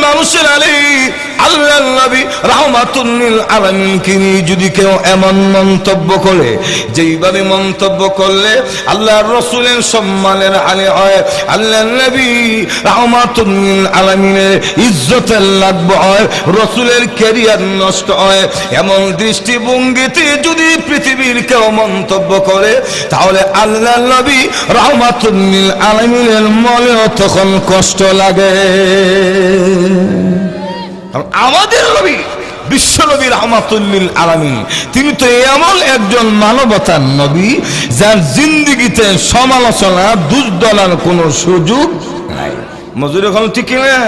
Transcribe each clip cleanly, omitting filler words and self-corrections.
মানুষের আলী আল্লাহ নবী রাহমাতুল লিল আলামিনকে নিয়ে যদি কেউ এমন মন্তব্য করে যেইভাবে মন্তব্য করলে আল্লাহর রাসূলের সম্মানের আলী হয়, আল্লাহ নবী রাহমাতুল লিল আলামিনের ইজ্জতের লাগবে হয়, রাসূলের ক্যারিয়ার নষ্ট হয়, এমন দৃষ্টিভঙ্গিতে যদি পৃথিবীর কেউ মন্তব্য করে তাহলে আল্লাহ নবী রাহমাতুল লিল আলামিনের মনেও তখন কষ্ট লাগে। আমাদের নবী বিশ্ব নবী রাহমাতুল লিল আলামিন তিনি তো এমন একজন মানবতার নবী যার জিন্দেগিতে সমালোচনা দুর্দলার কোনো সুযোগ নাই। মজুর এখন ঠিক না?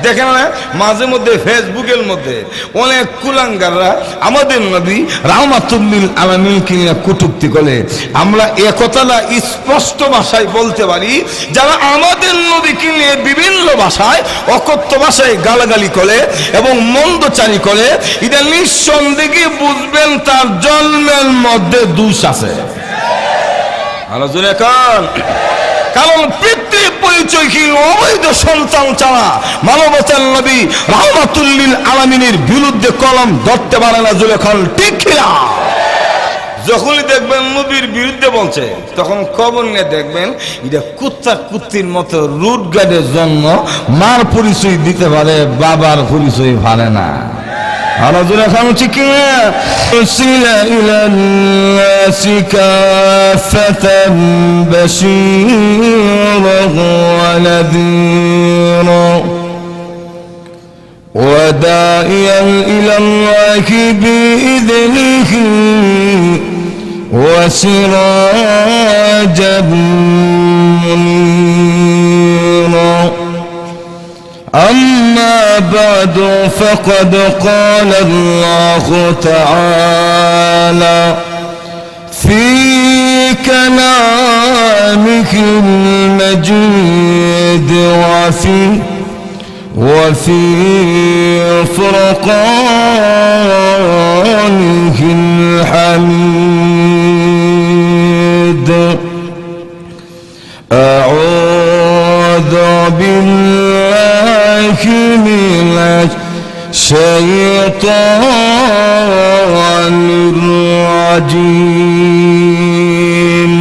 দেখেন না মাঝে মধ্যে ফেসবুকের মধ্যে অনেক কুলাঙ্গাররা আমাদের নবী রাহমাতুল লিল আলামিনকে নিয়ে কটূক্তি করে। আমরা একথাটা স্পষ্ট ভাষায় বলতে পারি, যারা আমাদের নবীকে নিয়ে বিভিন্ন ভাষায় অকথ্য ভাষায় গালাগালি করে এবং মন্দচারী করে, এটা নিঃসন্দেহে বুঝবেন তার জন্মের মধ্যে দোষ আছে। আলোচনা কারণ পিতৃ পরিচয়হীন অবৈধ সন্তান ছাড়া মানবতার নবী রাহমাতুল লিল আলামিনের বিরুদ্ধে কলম ধরতে পারে না। যখন ঠিক কিনা? যখনই দেখবেন নবীর বিরুদ্ধে বলছে তখন খবর নিয়ে দেখবেন এটা কুত্তা কুত্তির মতো রুট গার্ডের জন্য মার পরিচয় দিতে পারে, বাবার পরিচয় পারে না। আরজুল এখন ঠিক কিনা? উরসিলা ইলান নাসি কাফাতান বাশীরান ওয়া নাযীরা ওয়া দাঈয়ান ইলাল্লাহি বিইذনিহি ওয়া সিরাজান মুনীরা। أما بعد فقد قال الله تعالى في كلامه المجيد وفي فرقانه الحميد. أعوذ بالله من الشيطان الرجيم.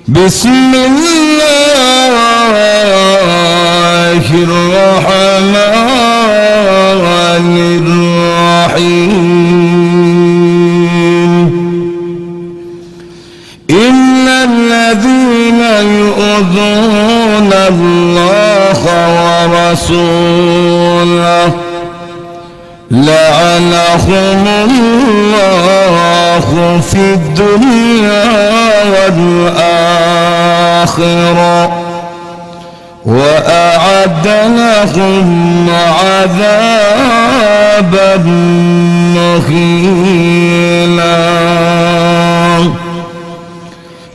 بسم الله الرحمن الرحيم. إن الذين يؤذون الله ورسوله لعنهم الله في الدنيا والآخرة وأعد لهم عذابا مهينا.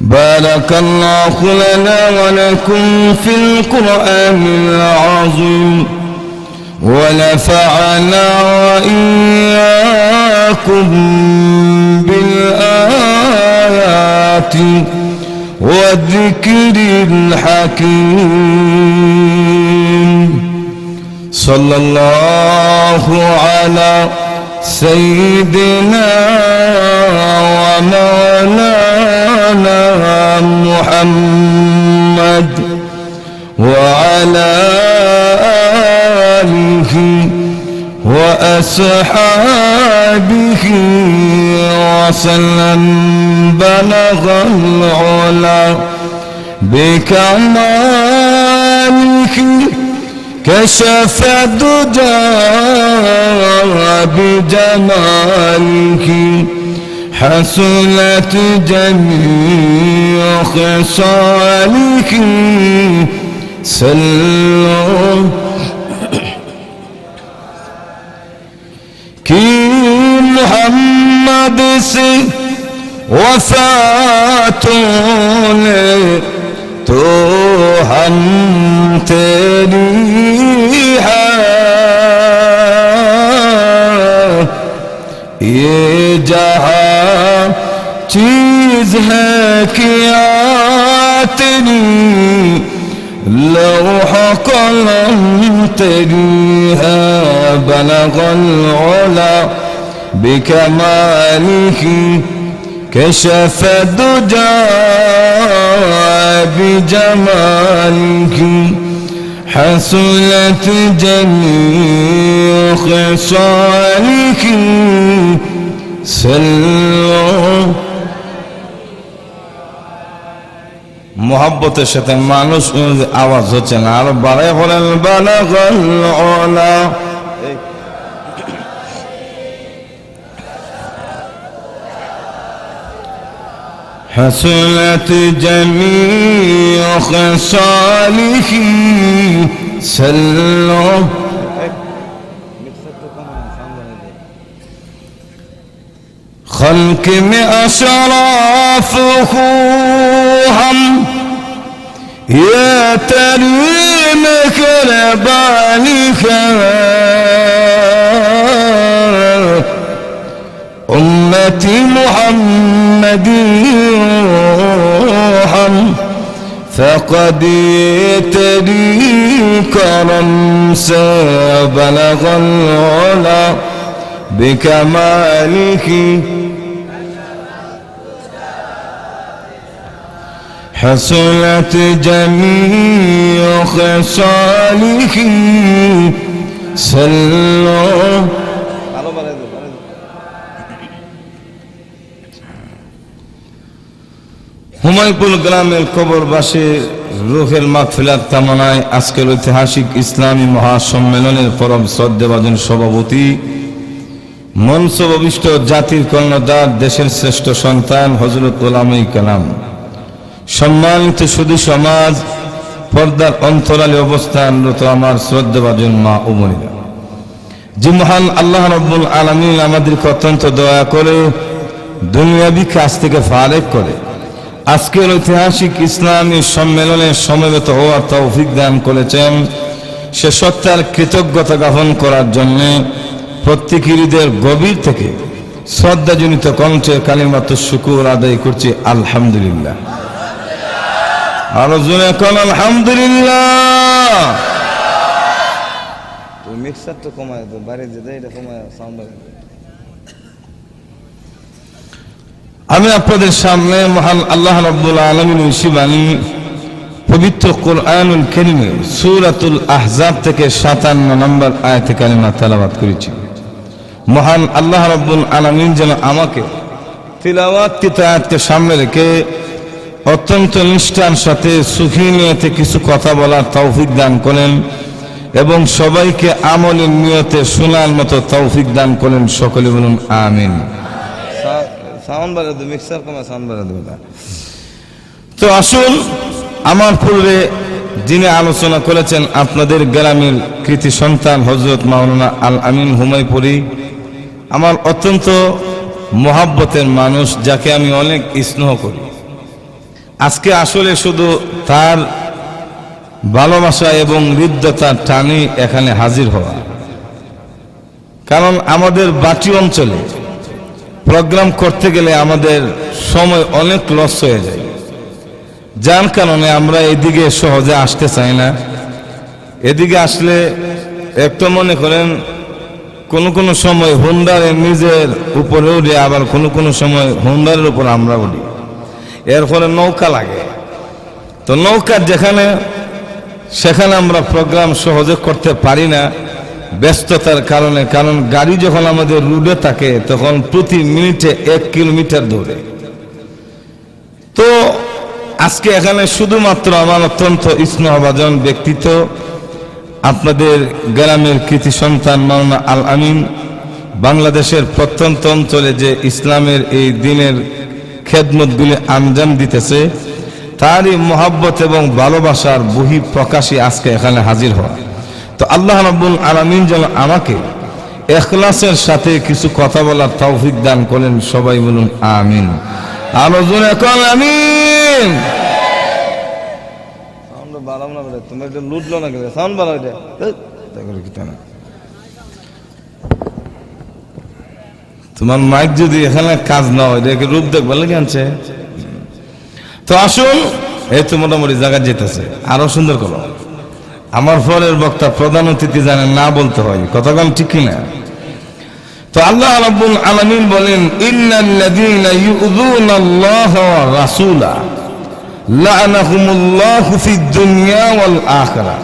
بارك الله لنا ولكم في القرآن العظيم ونفعنا وإياكم بالآيات والذكر الحكيم. صلى الله على سيدنا ومولانا محمد وعلى آله وأصحابه وسلم. بلغ العلا بكماله كشف الدجى بجماله حصلت جميع خصاله. صلوا कि मोहम्मद से वफातों ने तो हम तेरी है ये जहाँ चीज है क्या तेरी لوح قلم تريها بلغ العلا بكماله كشف الدجى بجماله حصلت جميع خصاله صلوا মোহাব্বতের সাথে মানুষ আওয়াজ হচ্ছে না, আরো বাড়ায় বলেন বালাগাল উলা। حصلت جميع خصاله صلوا خلق में अशराफ हम ये तरीम करबानी उम्मती मुहम्मदी हम فقد يتري كرم से بلغ العلا بكماله حصلت جميع خصاله صلوا হুমায়ুপুর গ্রামের কবরবাসী রুহের মাগফিরাত কামনায় আজকের ঐতিহাসিক ইসলামী মহাসম্মেলনের পরম শ্রদ্ধেভাজন সভাপতি মঞ্চবিষ্ট জাতির কর্ণধার দেশের শ্রেষ্ঠ সন্তান হযরত উলামায়ে কেরাম, সম্মানিত সুধী সমাজ, পর্দার অন্তরালে অবস্থানরত আমার শ্রদ্ধাভাজন মা ও বোনেরা, যে মহান আল্লাহ রাব্বুল আলামিন আমাদেরকে অত্যন্ত দয়া করে দুনিয়াবি কাজ থেকে ফারেক করে আজকের ঐতিহাসিক ইসলামী সম্মেলনে সমবেত হওয়ার তৌফিক দান করেছেন, সে সত্তার কৃতজ্ঞতা জ্ঞাপন করার জন্য প্রত্যেকের গভীর থেকে শ্রদ্ধাজনিত কণ্ঠে কালিমাতুশ শুকুর আদায় করছি আলহামদুলিল্লাহ। আরো জোরে কোন আলহামদুলিল্লাহ। তুমি মিক্সার তো কমায় দাও, বাইরে যে দেয় এটা কমায় সাউন্ড বাড়ায়। আমি আপনাদের সামনে মহান আল্লাহ রাব্বুল আলামিনের শিবানী পবিত্র কোরআনুল কারীমে সূরাতুল আহজাব থেকে 57 নম্বর আয়াতে কারিমা তেলাওয়াত করেছি। মহান আল্লাহ রাব্বুল আলামিন যেন আমাকে তিলাওয়াতকৃত আয়াতকে সামনে রেখে অত্যন্ত নিষ্ঠার সাথে সুখী নিয়তে কিছু কথা বলার তৌফিক দান করেন এবং সবাইকে আমলের নিয়তে শোনার মতো তৌফিক দান করেন। সকলে বলুন আমিন। সাউন্ড বাড়ায় দাও, মিক্সার কমা সাউন্ড বাড়ায় দাও। তো আসুন, আমার পূর্বে যিনি আলোচনা করেছেন আপনাদের গ্রামের কৃতি সন্তান হযরত মাওলানা আল আমিন হুমায়ুপুরী, আমার অত্যন্ত মহাব্বতের মানুষ, যাকে আমি অনেক স্নেহ করি। আজকে আসলে শুধু তার ভালোবাসা এবং হৃদ্যতার টানে এখানে হাজির হওয়া, কারণ আমাদের বাটি অঞ্চলে প্রোগ্রাম করতে গেলে আমাদের সময় অনেক লস হয়ে যায়, যার কারণে আমরা এদিকে সহজে আসতে চাই না। এদিকে আসলে একটু মনে করেন কোনো সময় হুন্ডারের নিজের উপরে উঠে, আবার কোনো সময় হুন্ডারের উপর আমরা উঠি, এর ফলে নৌকা লাগে। তো নৌকার যেখানে সেখানে আমরা প্রোগ্রাম সহজে করতে পারি না ব্যস্ততার কারণে, কারণ গাড়ি যখন আমাদের রুটে থাকে তখন প্রতি মিনিটে 1 কিলোমিটার দৌড়ে। তো আজকে এখানে শুধুমাত্র আমার অত্যন্ত স্নেহভাজন ব্যক্তিত্ব আপনাদের গ্রামের কৃতি সন্তান মাওলানা আল আমিন বাংলাদেশের প্রত্যন্ত অঞ্চলে যে ইসলামের এই দিনের খেদমতগুলি আঞ্জাম দিতেছে, তারই মহব্বত এবং ভালোবাসার বহি প্রকাশই আজকে এখানে হাজির হওয়া। তো আল্লাহ রাব্বুল আলামিন যেন আমাকে ইখলাসের সাথে কিছু কথা বলার তৌফিক দান করেন। সবাই বলুন আমিন। আরো জোরে কোন আমিন। সাউন্ড বাড়াও না বলে, তুমি এটা লুটলো না গেলে সাউন্ড বাড়াও, এটা দেখো কি না। তোমার মাইক যদি এখানে কাজ না হয়, দেখে রূপ দেখবে লাগে আনছে। তো আসুন, এই তো মোটামুটি জায়গা যেতেছে, আরো সুন্দর করো। আমার পরের বক্তা প্রধান অতিথি জানেন না বলতে হয়, কথাগণ ঠিক কিনা? তো আল্লাহ রাব্বুল আলামিন বলেন, ইন্নাল্লাযীনা ইউযুনাল্লাহা ওয়া রাসূলা লাআনাহুমুল্লাহু ফিদ দুনিয়া ওয়াল আখিরাহ।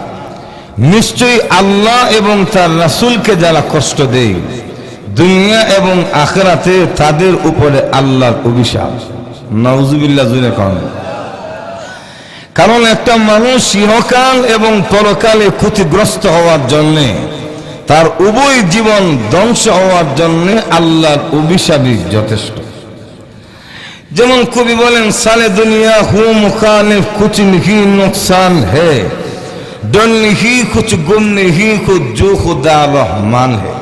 নিশ্চয়ই আল্লাহ এবং তার রাসূলকে যারা কষ্ট দেয় দুনিয়া এবং আখিরাতে তাদের উপরে আল্লাহর অভিশাপ। নাউযুবিল্লাহ জুড়ে কোন। কারণ একটা মানুষ ইহকাল এবং পরকালে ক্ষতিগ্রস্ত হওয়ার জন্যে, তার উভয় জীবন ধ্বংস হওয়ার জন্যে আল্লাহর অভিশাপই যথেষ্ট। যেমন কবি বলেন, সালে দুনিয়া হু মুখালিফ কুছ নিহি নুকসান হে, ডর নিহি কুছ গুম নিহি কুছ জো খুদা রহমান হে।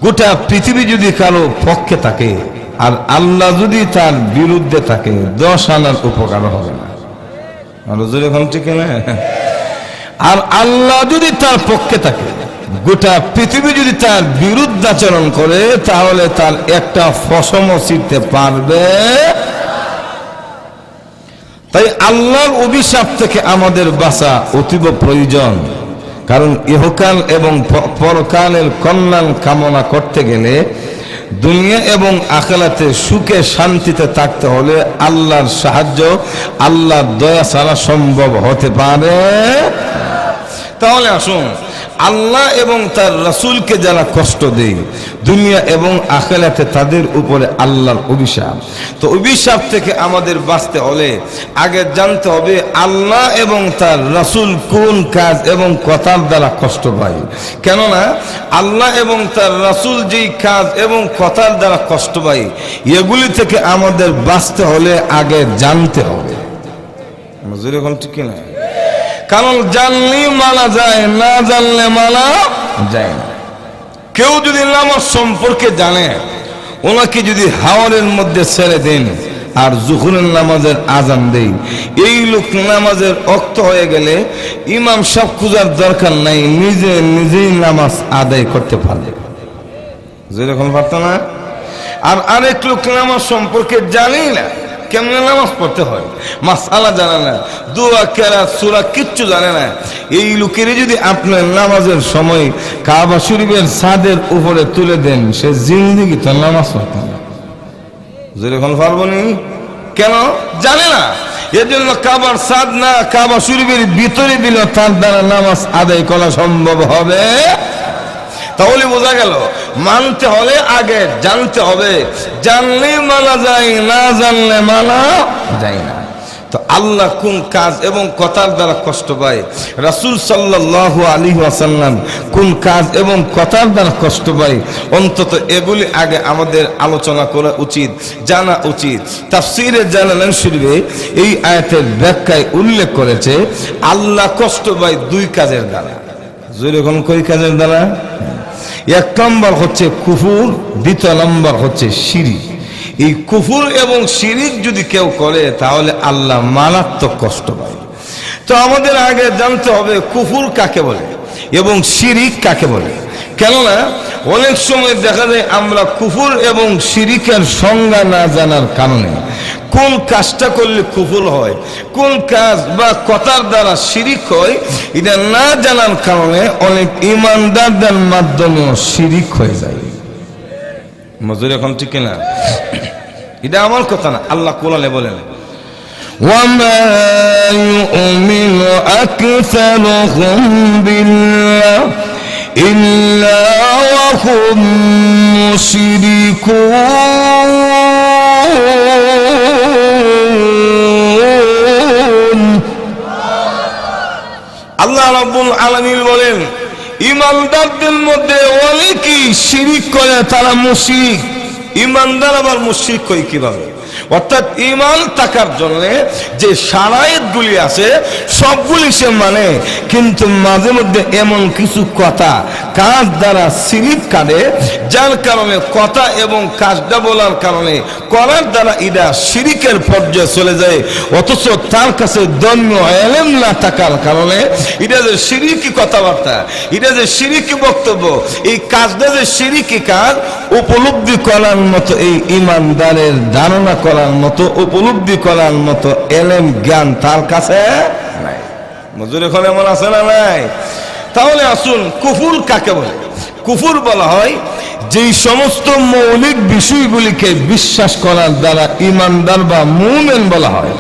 গোটা পৃথিবী যদি কারো পক্ষে থাকে আর আল্লাহ যদি তার বিরুদ্ধে থাকে, 10 আনার উপকার হবে না। আর আল্লাহ যদি তার পক্ষে থাকে, গোটা পৃথিবী যদি তার বিরুদ্ধাচরণ করে, তাহলে তার একটা ফসমও ছিঁড়তে পারবে। তাই আল্লাহর অভিশাপ থেকে আমাদের বাঁচা অতীব প্রয়োজন। কারণ ইহকাল এবং পরকালের কল্যাণ কামনা করতে গেলে দুনিয়া এবং আখিরাতে সুখে শান্তিতে থাকতে হলে আল্লাহর সাহায্য, আল্লাহর দয়া ছাড়া সম্ভব হতে পারে। তাহলে আসুন, আল্লাহ এবং তার রাসূলকে যারা কষ্ট দেয় দুনিয়া এবং আখিরাতে তাদের উপরে আল্লাহর অভিশাপ। তো অভিশাপ থেকে আমাদের বাঁচতে হলে আগে জানতে হবে আল্লাহ এবং তার রাসূল কোন কাজ এবং কথার দ্বারা কষ্ট পায়। কেননা আল্লাহ এবং তার রাসূল যেই কাজ এবং কথার দ্বারা কষ্ট পায়, এগুলি থেকে আমাদের বাঁচতে হলে আগে জানতে হবে। এখন ঠিক কিনা? কারণ জানলেই মানা যায়, না জানলে মানা যায় না। কেউ যদি নামাজ সম্পর্কে জানে, ওনাকে যদি হাওরের মধ্যে ছেড়ে দেন আর জোহরের নামাজের আজান দেই, এই লোক নামাজের ওয়াক্ত হয়ে গেলে ইমাম সাহেব খুঁজার দরকার নাই, নিজে নিজেই নামাজ আদায় করতে পারবে, যেরকম পারত না। আর আরেক লোক নামাজ সম্পর্কে জানেই না, কেমনে নামাজ পড়তে হয়, মাসআলা জানে না, দোয়া কেরাত সূরা কিচ্ছু জানে না। এই লোকেরই যদি আপনার নামাজের সময় কাবা শরীফের ছাদের উপরে তুলে দেন, সে জিন্দেগি তো নামাজ পড়তে না, যেরকম পারবো নি। কেন? জানে না। এজন্য কাবার ছাদ না, কাবা শরীফের ভিতরে দিলে তার দ্বারা নামাজ আদায় করা সম্ভব হবে। তাহলে বোঝা গেল, মানতে হলে আগে জানতে হবে, জানলে মানা যায়, না জানলে মানা যায় না। তো আল্লাহ কোন কাজ এবং কথার দ্বারা কষ্ট পায়, রাসূল সাল্লাল্লাহু আলাইহি ওয়াসাল্লাম কোন কাজ এবং কথার দ্বারা কষ্ট পায়, অন্তত এগুলি আগে আমাদের আলোচনা করা উচিত, জানা উচিত। তাফসীরে জালালাইন শরীফে এই আয়াতের ব্যাখ্যায় উল্লেখ করেছে আল্লাহ কষ্ট পায় 2 কাজের দ্বারা। যেরকম কই কাজের দ্বারা? 1 নম্বর হচ্ছে কুফর, 2 নম্বর হচ্ছে শিরক। এই কুফর এবং শিরক যদি কেউ করে তাহলে আল্লাহ মারাত্মক কষ্ট পায়। তো আমাদের আগে জানতে হবে কুফর কাকে বলে এবং শিরক কাকে বলে। কেননা অনেক সময় দেখা যায় আমরা কুফর এবং শিরকের সংজ্ঞা না জানার কারণে কোন কাজটা করলে কুফর হয়, কোন কাজ বা কথার দ্বারা শিরক হয়, এটা না জানার কারণে অনেক ইমানদারদের মাধ্যমেও শিরক হয়ে যায়। মজুর এখন ঠিক না? এটা আমার কথা না, আল্লাহ কোরআনে বলেন, ওয়ামা ইউমিনু আকসারুহুম বিল্লাহ ইল্লা ওয়া হুম মুশরিকুন। আল্লাহ রাব্বুল আলামিন বলেন, ইমানদারদের মধ্যে অনেকেই শিরক করে, তারা মুশরিক। ইমানদার আবার মুশরিক হয় কিভাবে? অর্থাৎ ঈমান থাকার জন্য যে শারায়েতগুলি আছে সবগুলি সে মানে, কিন্তু মাঝে মধ্যে এমন কিছু কথা কাজ দ্বারা স্লিপ কাটে, যার কারণে কথা এবং কাজটা বলার কারণে করার দ্বারা এটা শিরিকের পর্যায়ে চলে যায়। অথচ তার কাছে ধর্মীয় ইলম না থাকার কারণে এটা যে শিরিকি কথাবার্তা, এটা যে শিরিকি বক্তব্য, এই কাজটা যে শিরিকি কাজ উপলব্ধি করার মতো, এই ইমানদারের ধারণা করার মতো, উপলব্ধি করার মতো ইলম জ্ঞান তার কাছে নাই। মজুর এখন এমন আছে না নাই? তাহলে আসুন, কুফর কাকে বলে? কুফর বলা হয় যেই সমস্ত মৌলিক বিষয়গুলিকে বিশ্বাস করার দ্বারা ইমানদার বা মুমিন বলা হয়,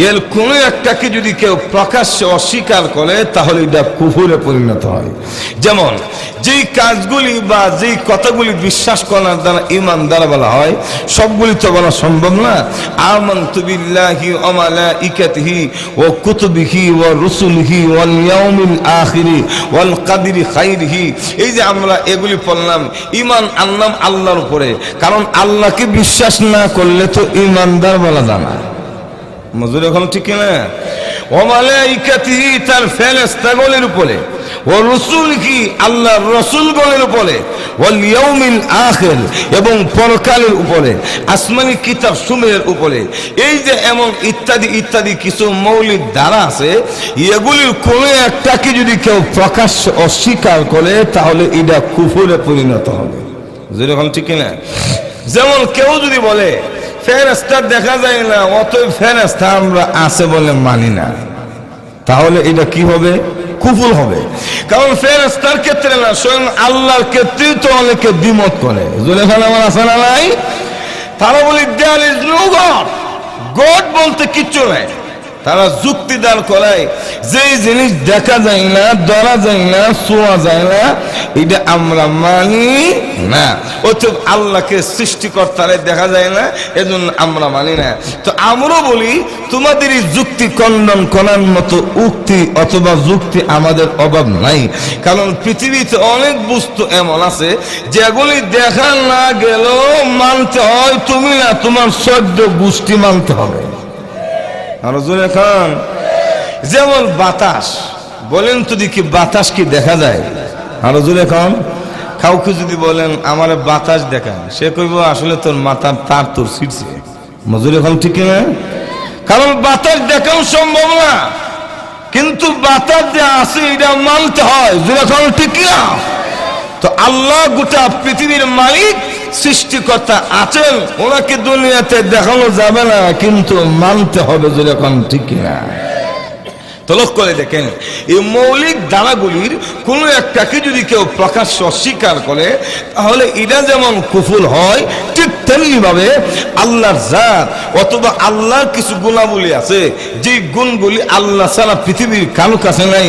এর কোনো একটাকে যদি কেউ প্রকাশ্যে অস্বীকার করে তাহলে এটা কুফরে পরিণত হয়। যেমন যেই কাজগুলি বা যেই কথাগুলি বিশ্বাস করার দ্বারা ইমানদার বলা হয়, সবগুলি তো বলা সম্ভব না। আমানতু বিল্লাহি ওয়া মালাইকাতিহি ওয়া কুতুবিহি ওয়া রুসুলিহি ওয়াল ইয়াউমিল আখিরি ওয়াল কাদরি খাইরিহি, এই যে আমরা এগুলি পড়লাম, ঈমান আনলাম আল্লাহর উপরে, কারণ আল্লাহকে বিশ্বাস না করলে তো ইমানদার বলা যায় না। মজুর এখন ঠিক না? ও মালাইকাতিহি, তার ফেরেশতাগণের উপরে, ও রসুলহি, আল্লাহর রসুলগণের উপরে, ওয়াল ইয়াউমিল আখির, এবং পরকালের উপরে, আসমানি কিতাব সমূহের উপরে, এই যে এমন ইত্যাদি ইত্যাদি কিছু মৌলিক ধারা আছে, এগুলির কোনো একটাকে যদি কেউ প্রকাশ্যে অস্বীকার করে তাহলে এটা কুফরে পরিণত হবে। যেরকম ঠিক না? যেমন কেউ যদি বলে ফেরেশতা দেখা যায় না, অতএব ফেরেশতা আমরা আছে বলে মানি না, তাহলে এটা কি হবে? কুফর হবে। কারণ ফেরেশতার ক্ষেত্রে না, স্বয়ং আল্লাহর ক্ষেত্রেই তো অনেকে দ্বিমত করে। জুলেখান আমার আছে না নাই? তারা বলে there is no God, God বলতে কিচ্ছু নাই। তারা যুক্তি দাঁড় করায় যেই জিনিস দেখা যায় না, ধরা যায় না, ছোঁয়া যায় না, এটা আমরা মানি না। অতএব আল্লাহকে সৃষ্টিকর্তারে দেখা যায় না, এজন্য আমরা মানি না। তো আমরা বলি তোমাদের এই যুক্তি খণ্ডন করার মতো উক্তি অথবা যুক্তি আমাদের অভাব নাই, কারণ পৃথিবীতে অনেক বস্তু এমন আছে যেগুলি দেখা না গেলেও মানতে হয়, তুমি না, তোমার 14 গোষ্ঠী মানতে হবে। আর জোরে খান, যেমন বাতাস, বলেন তো দেখি বাতাস কি দেখা যায়? আর জোরে খান, কাউকে যদি বলেন আমার বাতাস দেখান, সে কইব আসলে তোর মাথার তার তোর ছিটছে। মজুরি এখন ঠিক না? কারণ বাতাস দেখাও সম্ভব না, কিন্তু বাতাস যে আছে এটা মানতে হয়। জোরে খান ঠিক না? তো আল্লাহ গোটা পৃথিবীর মালিক, সৃষ্টিকর্তা আছেন, ওনাকে দুনিয়াতে দেখানো যাবে না, কিন্তু মানতে হবে। যখন ঠিক না? তলক করে দেখেন, এই মৌলিক ধারাগুলির কোনো একটাকে যদি কেউ প্রকাশ্য অস্বীকার করে তাহলে এটা যেমন কুফর হয়, ঠিক তেমনি ভাবে আল্লাহর জাত অথবা আল্লাহর কিছু গুণাবলী আছে, যে গুণগুলি আল্লাহ ছাড়া পৃথিবীর কারো কাছে নাই,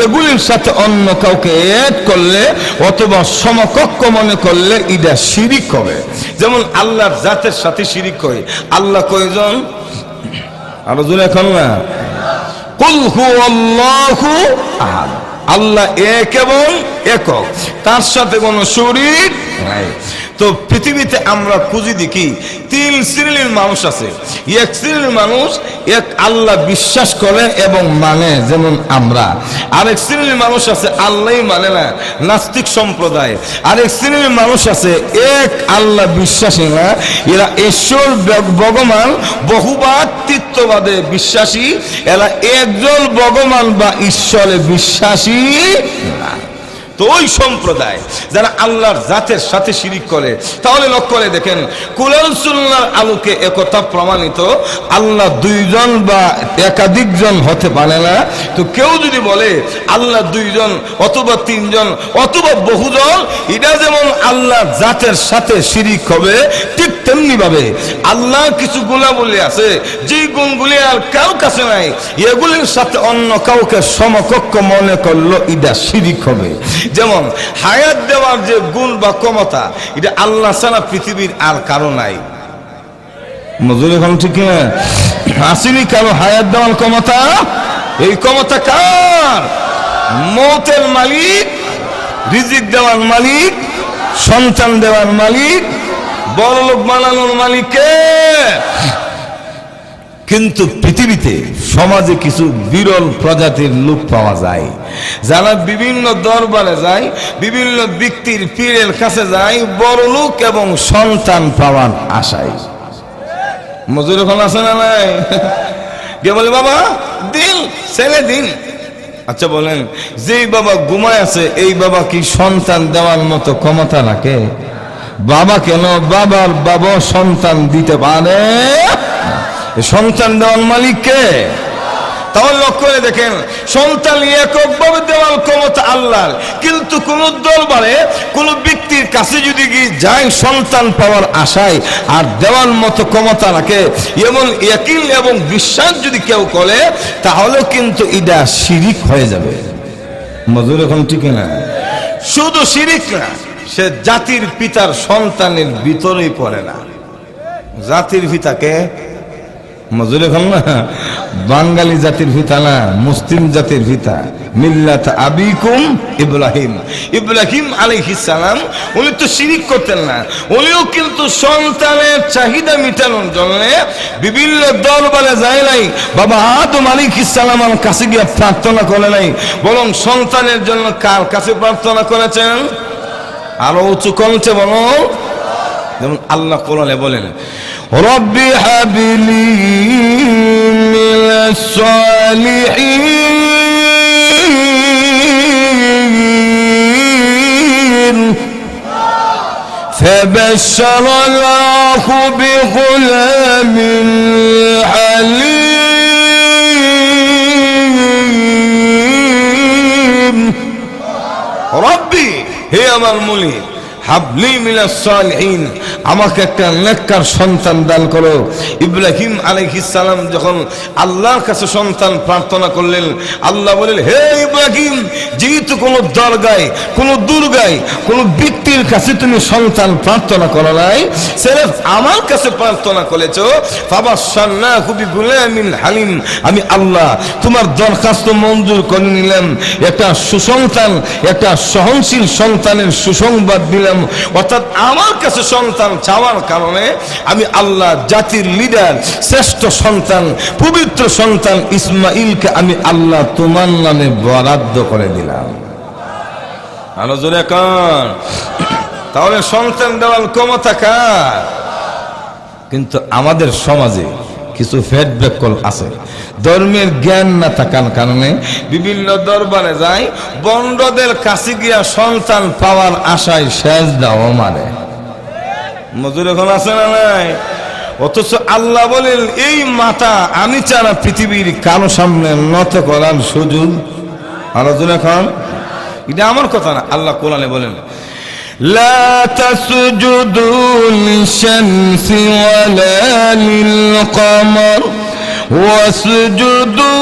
এগুলির সাথে অন্য কাউকে এড করলে অথবা সমকক্ষ মনে করলে এটা শিরিক হবে। যেমন আল্লাহর জাতের সাথে শিরিক হয়। আল্লাহ কয়জন? আরো জোরে এখন না, কুল হুয়াল্লাহু আহাদ, আল্লাহ এক এবং একক, তার সাথে কোনো শরীক নাই। তো পৃথিবীতে আমরা খুঁজি দেখি 3 শ্রেণীর মানুষ আছে। এক শ্রেণীর মানুষ এক আল্লাহ বিশ্বাস করে এবং মানে, যেমন আমরা। আরেক শ্রেণীর মানুষ আছে আল্লাহই মানে না, নাস্তিক সম্প্রদায়। আরেক শ্রেণীর মানুষ আছে এক আল্লাহ বিশ্বাসী না, এরা ঈশ্বর ভগবান বহুবাদিত্ববাদে বিশ্বাসী, এরা একজন ভগবান বা ঈশ্বরে বিশ্বাসী না। তো ওই সম্প্রদায় যারা আল্লাহর জাতের সাথে শিরিক করে, তাহলে লক্ষ্য করে দেখেন কুরআন সুন্নাহর আলোকে একথা প্রমাণিত, আল্লাহ 2 জন বা একাধিক জন হতে পারে না। তো কেউ যদি বলে আল্লাহ 2 জন অথবা 3 জন অথবা বহুজন, এটা যেমন আল্লাহর জাতের সাথে শিরিক হবে, ঠিক তেমনি ভাবে আল্লাহ কিছু গুণাবলী আছে যে গুণগুলি আর কারো কাছে নাই, এগুলির সাথে অন্য কাউকে সমকক্ষ মনে করলো এটা শিরিক হবে। যেমন হায়াত দেওয়ার যে গুণ বা ক্ষমতা, এটা আল্লাহ ছাড়া পৃথিবীর আর কারো নাই। মজুরি এখন ঠিক না? আসেনি কারো হায়াত দেওয়ার ক্ষমতা? এই ক্ষমতা কার? মৌতের মালিক, রিজিক দেওয়ার মালিক, সন্তান দেওয়ার মালিক, বড়লোক বানানোর মালিক কে? কিন্তু পৃথিবীতে সমাজে কিছু বিরল প্রজাতির লোক পাওয়া যায়, যারা বিভিন্ন দরবারে যায়, বিভিন্ন ব্যক্তির পীরের কাছে যায় বড় লোক এবং সন্তান পাওয়ার আশায়। মজুর এখন আছে না নাই? কে বলে বাবা দিন, ছেলে দিন। আচ্ছা বলেন, যেই বাবা ঘুমায় আছে এই বাবা কি সন্তান দেওয়ার মতো ক্ষমতা রাখে? বাবা কেন, বাবার বাবা সন্তান দিতে পারে? সন্তান দেওয়ার মালিক কে? তাহলে লক্ষ্য করে দেখেন, সন্তান এককভাবে দেওয়ার ক্ষমতা আল্লাহর, কিন্তু কোন দরবারে কোন ব্যক্তির কাছে যদি যায় সন্তান পাওয়ার আশায় আর দেওয়ার মতো ক্ষমতা রাখে এমন ইয়াকিন এবং বিশ্বাস যদি কেউ করে, তাহলে কিন্তু এটা শিরিক হয়ে যাবে। মজুর এখন ঠিক না? শুধু শিরিক না, সে জাতির পিতার সন্তানের ভিতরেই পড়ে না। জাতির পিতাকে মজুর এখন না, বাঙালি জাতির পিতা না, মুসলিম জাতির পিতা, মিল্লাত আবিকুম ইব্রাহিম। ইব্রাহিম আলাইহিস সালাম উনি তো শিরিক করতেন না, উনিও কিন্তু সন্তানের চাহিদা মেটানোর জন্য বিভিন্ন দরবারে যায় নাই, বাবা আদম আলাইহিস সালামের কাছে গিয়ে প্রার্থনা করে নাই, বরং সন্তানের জন্য কার কাছে প্রার্থনা করেছেন? আরো উঁচু কণ্ঠে বলো। যেমন আল্লাহ কোরআনে বলেন, রব্বি হাবলি মিনাস সালিহিন ফাবাশশারানাহু বিগুলামিন হালিম। রব্বি, হে আমার মালিক, হাবলি মিনাস সালিহিন, আমাকে একটা নেককার সন্তান দান করো। ইব্রাহিম আলাইহিস সালাম যখন আল্লাহর কাছে সন্তান প্রার্থনা করলেন, আল্লাহ বলেন, হে ইব্রাহিম, যেহেতু কোনো দরগায়, কোনো দুর্গায়, কোনো ব্যক্তির কাছে তুমি সন্তান প্রার্থনা করো নাই, সির্ফ আমার কাছে প্রার্থনা করেছো, ফাবাশশারনাহু বিগুলামিন হালিম, আমি আল্লাহ তোমার দরখাস্ত মঞ্জুর করে নিলাম, একটা সুসন্তান, একটা সহনশীল সন্তানের সুসংবাদ দিলাম। অর্থাৎ আমার কাছে সন্তান চাওয়ার কারণে আমি আল্লাহ জাতির লিডার, শ্রেষ্ঠ সন্তান, পবিত্র সন্তান ইসমাইলকে আমি আল্লাহ তোমার নামে বরাদ্দ করে দিলাম। আরো জোরে কান। তাহলে সন্তান দেওয়ার ক্ষমতা কার? কিন্তু আমাদের সমাজে কিছু ফেট বেকল আছে, ধর্মের জ্ঞান না থাকার কারণে বিভিন্ন দরবারে যায়, বন্ডদের কাছে গিয়া সন্তান পাওয়ার আশায় শেষ দাও মানে। মজুর এখন আছে না নাই? অথচ আল্লাহ বলেন, এই মাথা আমি ছাড়া পৃথিবীর কারো সামনে নত করার সুযোগ। আলোচন এখন এটা আমার কথা না, আল্লাহ কোরআনে বলেন, لا تسجدوا للشمس ولا للقمر واسجدوا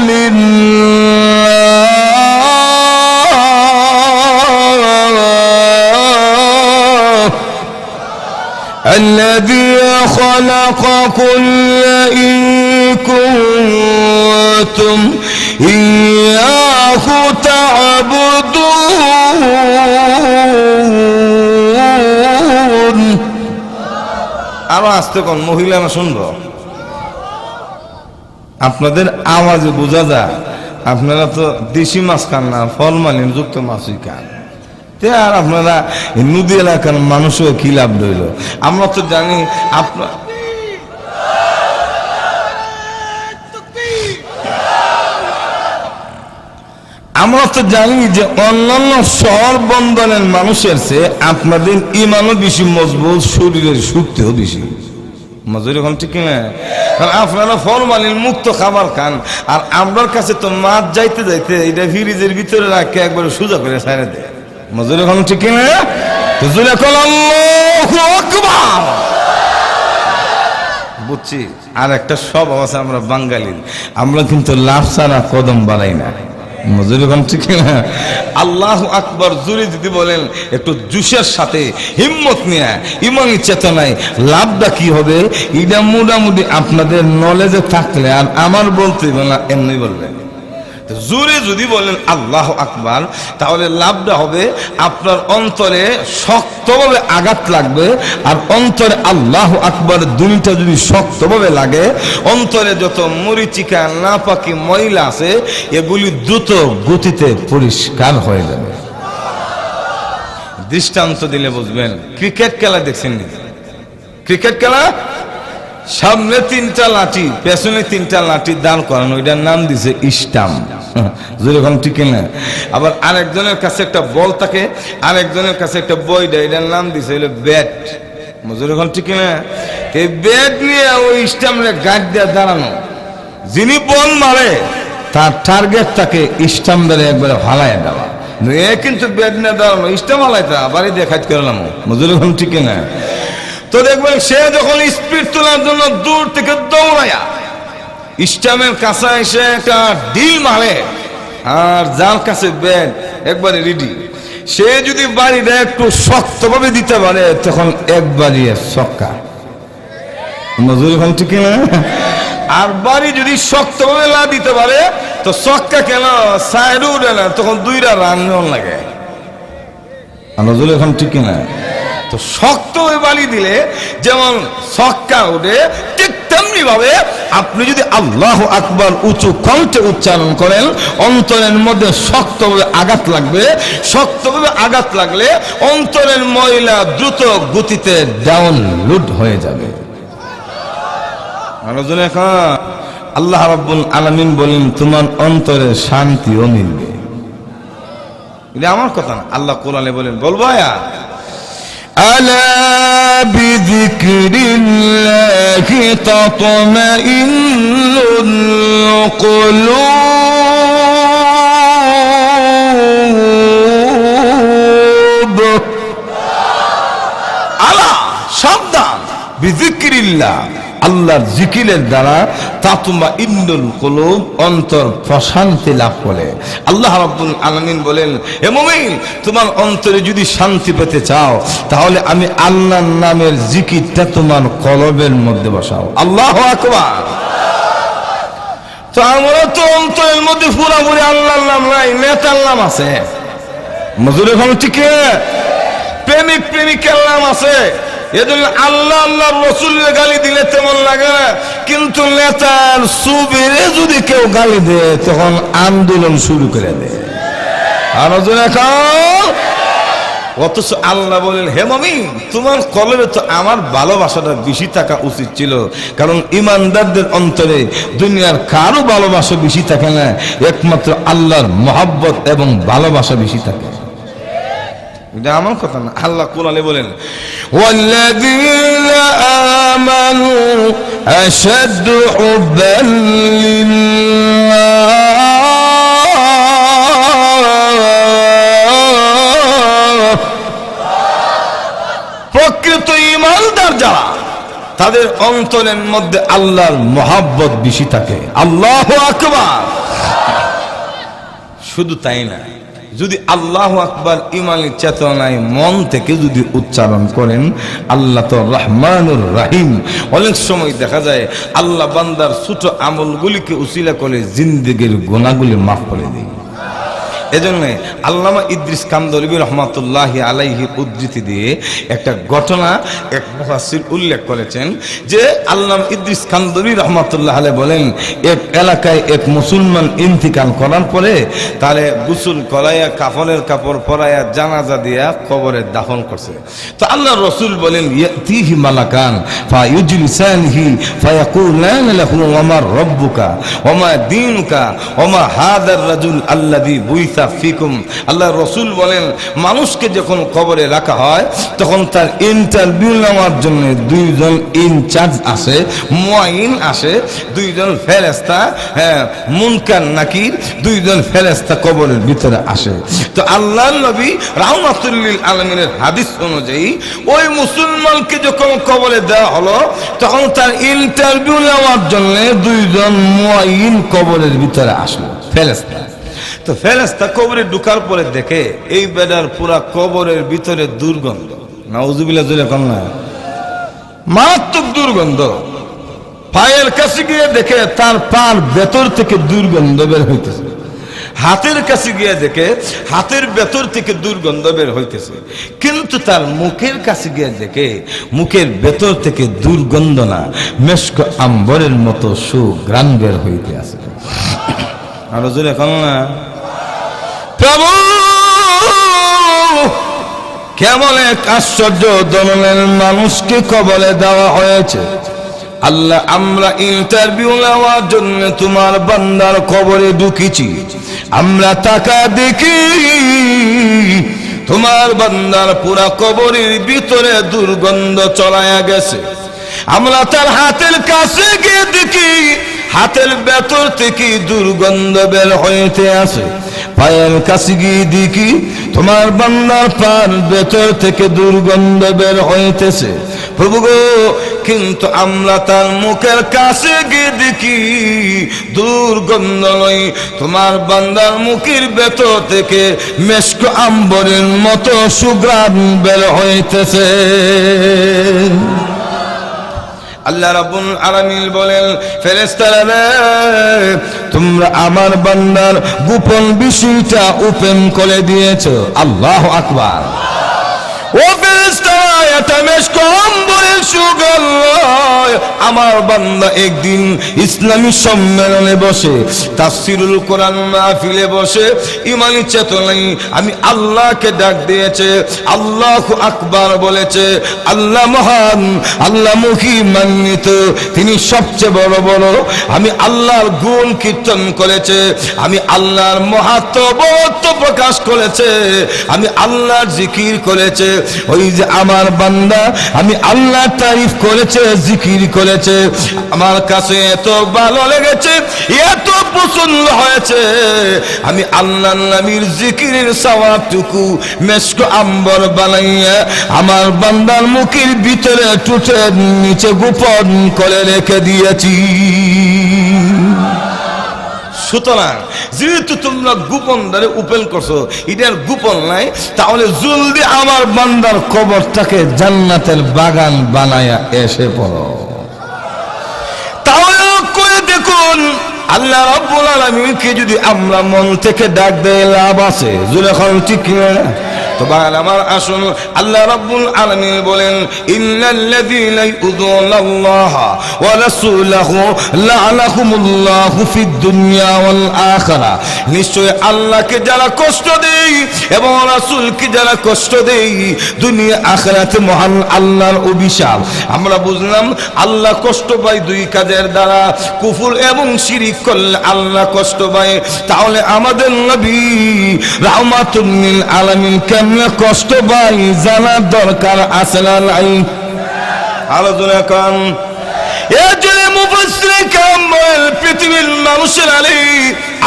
لله الذي خلق كل إن كنتم إياه تعبدون। আরো আসতে কোন মহিলা না শুনবো, আপনাদের আওয়াজে বোঝা যায় আপনারা তো দেশি মাছ খান না, ফরমালিন যুক্ত মাছই খান। আর আপনারা নদী এলাকার মানুষও কি লাভ রইল? আমরা তো জানি আপনার আমরা তো জানি যে অন্যান্য শহর বন্দরের মানুষের চেয়ে আপনাদের ইমানও বেশি মজবুত, শরীরের শক্তিও বেশি। মজুর এখন ঠিক না? কারণ আপনারা ফরমালিন মুক্ত খাবার খান, আর আমার কাছে তো মাছ যাইতে যাইতে এটা ফ্রিজের ভিতরে রাখে একবারে সোজা করে ছাড়ে দেয়। মজুর এখন ঠিক না? হুজুর এখন আল্লাহু আকবার। বুঝছি। আর একটা স্বভাব আছে আমরা বাঙালির, আমরা কিন্তু লাভ ছাড়া কদম বাড়াই না। মজুর এখন ঠিক না? আল্লাহু আকবার জুড়ে যদি বলেন একটু জুসের সাথে হিম্মত নিয়ে ইমানি চেতনায়, লাভটা কি হবে এটা মোটামুটি আপনাদের নলেজে থাকলে, আর আমার বলতে না এমনি বলবেন। জোরে যদি বলেন আল্লাহ আকবার, তাহলে লাভটা হবে আপনার অন্তরে শক্তভাবে আঘাত লাগবে। আর অন্তরে আল্লাহ আকবার দুইটা যদি শক্তভাবে লাগে, অন্তরে যত মরিচিকা নাপাকি ময়লা আছে এগুলি দ্রুত গতিতে পরিষ্কার হয়ে যাবে। দৃষ্টান্ত দিলে বুঝবেন। ক্রিকেট খেলা দেখছেন? ক্রিকেট খেলা সামনে 3টা লাঠি, পেছনে 3টা লাঠি দাঁড় করানো, এটার নাম দিছে স্টাম্প। যেরকম ঠিক না? আবার আরেকজনের কাছে একটা বল থাকে, আরেকজনের কাছে একটা বই দেয়, এটার নাম দিছে হলো ব্যাট। যেরকম ঠিক না? এই ব্যাট নিয়ে ওই স্টাম্পে গাছ দিয়ে দাঁড়ানো, যিনি বল মারে তার টার্গেট তাকে স্টাম্প ধরে একবারে হালায় দেওয়া। এ কিন্তু ব্যাট নিয়ে দাঁড়ানো, স্টাম্প হালাইতা বাড়ি দেখাত করলাম। যেরকম ঠিক না? তো দেখবেন সে যখন স্পিড তোলার জন্য দূর থেকে দৌড়ায়া স্টাম্পের কাছে এসে একটা ডিল মারে, আর যার কাছে ব্যাট একবারে রেডি, সে যদি বাড়িটা একটু শক্তভাবে দিতে পারে তখন একবারই ছক্কা। মজুরি এখন ঠিক না? আর বাড়ি যদি শক্তভাবে না দিতে পারে তো ছক্কা কেন সাইড উঠে না, তখন 2টা রান লাগে। নজরুল এখন ঠিক না? তো শক্ত হয়ে বাড়ি দিলে যেমন ছক্কা ওঠে, ঠিক তেমনি ভাবে আপনি যদি আল্লাহ আকবার উঁচু কণ্ঠে উচ্চারণ করেন, অন্তরের মধ্যে শক্তভাবে আঘাত লাগবে। শক্তভাবে আঘাত লাগলে অন্তরের ময়লা দ্রুত গতিতে ডাউনলোড হয়ে যাবে। আল্লাহ রাব্বুল আলামিন বলেন তোমার অন্তরে শান্তিও মিলবে। এটা আমার কথা না, আল্লাহ কোরআনে বলেন। বলবো আলা বিযিকরিল্লাহি তাতমাইন্নুল কুলুব। আলা সাবধান, বিযিকরিল্লাহ আল্লাহর জিকিরের দ্বারা তাতমাইন্নুল কুলুব অন্তর প্রশান্তি লাভ করে। আল্লাহ রাব্বুল আলামিন বলেন, হে মুমিন তোমার অন্তরে যদি শান্তি পেতে চাও তাহলে আমি আল্লাহর নামের জিকিরটা তোমার কলবের মধ্যে বসাও। আল্লাহু আকবার। তো আমরা তো অন্তরের মধ্যে পুরোপুরি আল্লাহর নাম নাই, নেতার নাম আছে। মজুরে ভালো ঠিক, প্রেমিক প্রেমিকের নাম আছে। এজন্য আল্লাহ আল্লাহর রাসূলের গালি দিলে তেমন লাগে না, কিন্তু নেতার সুবিরে যদি কেউ গালি দেয় তখন আন্দোলন শুরু করে দেয়। আর অথচ আল্লাহ বলেন, হে মুমিন তোমার কলবে তো আমার ভালোবাসাটা বেশি থাকা উচিত ছিল, কারণ ইমানদারদের অন্তরে দুনিয়ার কারো ভালোবাসা বেশি থাকে না, একমাত্র আল্লাহর মহব্বত এবং ভালোবাসা বেশি থাকে। এটা আমার কথা না, আল্লাহ কোরআনে বলেন ওয়াল্লাযীনা আমানু আশাদ্দু হুব্বান লিল্লাহ। প্রকৃত ঈমানদার যারা তাদের অন্তরের মধ্যে আল্লাহর মহব্বত বেশি থাকে। আল্লাহু আকবার। শুধু তাই না, যদি আল্লাহু আকবার ইমানের চেতনায় মন থেকে যদি উচ্চারণ করেন, আল্লাহ তো রহমানুর রহিম। অনেক সময় দেখা যায় আল্লাহ বান্দার ছোট আমলগুলিকে উসিলা করে জিন্দেগির গুনাহগুলি মাফ করে দেয়। এজন্য আল্লামা ইদ্রিস কান্দরবী রহমাতুল্লাহি আলাইহি উদ্ধৃতি দিয়ে একটা ঘটনা এক মুফাসসির উল্লেখ করেছেন যে আল্লামা ইদ্রিস কান্দরবী রহমাতুল্লাহ আলাইহি বলেন, এক এলাকায় এক মুসলমান ইন্তিকাল করার পরে তারে গোসল করাইয়া কাফনের কাপড় পরাইয়া জানাজা দিয়া কবরে দাফন করছে। তো আল্লাহর রাসূল বলেন, ইয়াতিহি মালাকান ফায়ুজলিসানিহি ফায়াকুলানা লাহু ওয়া মা রাব্বুকা ওয়া মা দীনুকা ওয়া মা হাযার রাজুল আল্লাযী বুইসা ফিকুম। আল্লাহ রাসূল বলেন, মানুষকে যখন কবরে রাখা হয় তখন তার ইন্টারভিউ নেওয়ার জন্য 2জন ইনচার্জ আসে, মুআইন আসে, 2জন ফেরেশতা, মুনকার নাকির 2জন ফেরেশতা কবরের ভিতরে আসে। তো আল্লাহর নবী রাহমাতুল লিল আলামিনের হাদিস অনুযায়ী ওই মুসলমানকে যখন কবরে দেওয়া হলো তখন তার ইন্টারভিউ নেওয়ার জন্য 2জন মুআইন কবরের ভিতরে আসলো, ফেরেশতা। তো ফেরেশতা কবরে ঢোকার পরে দেখে এই বেডার পুরা কবরের ভিতরে দুর্গন্ধ। নাউযুবিল্লাহ জোরে কম না, মারাত্মক দুর্গন্ধ। পায়ের কাছে গিয়ে দেখে তার পার ভেতর থেকে দুর্গন্ধ বের হইতেছে। হাতের কাছে গিয়ে দেখে হাতের ভেতর থেকে দুর্গন্ধ বের হইতেছে, কিন্তু তার মুখের কাছে গিয়ে দেখে মুখের ভেতর থেকে দুর্গন্ধ না, মেশক আম্বরের মতো সুঘ্রাণ বের হইতে আছে। আর জোরে এখন না, প্রভু কেমন এক আশ্চর্য ধরনের মানুষকে কবলে দেওয়া হয়েছে। আল্লাহ, আমরা ইন্টারভিউ নেওয়ার জন্য তোমার বান্দার কবরে ঢুকেছি, আমরা টাকা দেখি তোমার বান্দার পুরা কবরের ভিতরে দুর্গন্ধ চলায়া গেছে। আমরা তার হাতের কাছে গিয়ে দেখি হাতের ভেতর থেকে দুর্গন্ধ বের হইতে আছে। পায়ের কাছে গিয়ে দেখি তোমার বান্দার পার ভেতর থেকে দুর্গন্ধ বের হইতেছে। প্রভু গো, কিন্তু আমরা তার মুখের কাছে গিয়ে দেখি দুর্গন্ধ নয়, তোমার বান্দার মুখের ভেতর থেকে মেশক আম্বরের মতো সুঘ্রাণ বের হইতেছে। আল্লাহ রাব্বুল আলামিন বলেন, ফেরেশতারা তোমরা আমার বান্দার গোপন বিষয়টা ওপেন করে দিয়েছো। আল্লাহু আকবার। ও ফেরেশতারা, এটা মেশক আম্বরের সুগন্ধ। আমার বান্দা একদিন ইসলামী সম্মেলনে বসে, তাফসীরুল কোরআন মাহফিলে বসে ঈমানি চেতনায় আমি আল্লাহকে ডাক দিয়েছে, আল্লাহু আকবার বলেছে। আল্লাহ মহান, আল্লাহ মহিমান্বিত, তিনি সবচেয়ে বড় বড়। আমি আল্লাহর গুণ কীর্তন করেছে, আমি আল্লাহর মহাত্ম্য প্রকাশ করেছে, আমি আল্লাহর জিকির করেছে। ওই যে আমার বান্দা আমি আল্লাহর তারিফ করেছে, জিকির করেছে, আমার কাছে এত ভালো লেগেছে, এত পছন্দ হয়েছে, আমি আল্লাহর নবীর জিকিরের সওয়াবটুকু মেশক আম্বর বানাইয়া আমার বান্দার মুখের ভিতরে টুটের নিচে গোপন করে রেখে দিয়েছি। সুতরাং যেহেতু তোমরা গোপন দ্বারে ওপেন করছো, এটার গোপন নাই, তাহলে জলদি আমার বান্দার কবরটাকে জান্নাতের বাগান বানায়া এসে পড়ো। তাহলে করে দেখুন, আল্লাহ রাব্বুল আলামিনকে যদি আমরা মন থেকে ডাক দেই লাভ আছে। যখন ঠিক না তো ভাই আমার আসুন, আল্লাহ রাব্বুল আলামিন বলেন, ইন্নাল্লাযীনা ইউযুনাল্লাহা ওয়া রাসূলাহু লা'নাহুমুল্লাহু ফিদ দুনিয়া ওয়াল আখিরা। নিশ্চয় আল্লাহকে যারা কষ্ট দেয় এবং রাসূলকে যারা কষ্ট দেয়, দুনিয়া আখিরাতে মহান আল্লাহর অভিশাপ। আমরা বুঝলাম আল্লাহ কষ্ট পায় দুই কাজের দ্বারা, কুফর এবং শিরিক করলে আল্লাহ কষ্ট পায়। তাহলে আমাদের নবী রাহমাতুল লিল আলামিন কষ্ট পাই জানার দরকার আছে না নাই? আলোচনা কান পৃথিবীর মানুষের আলী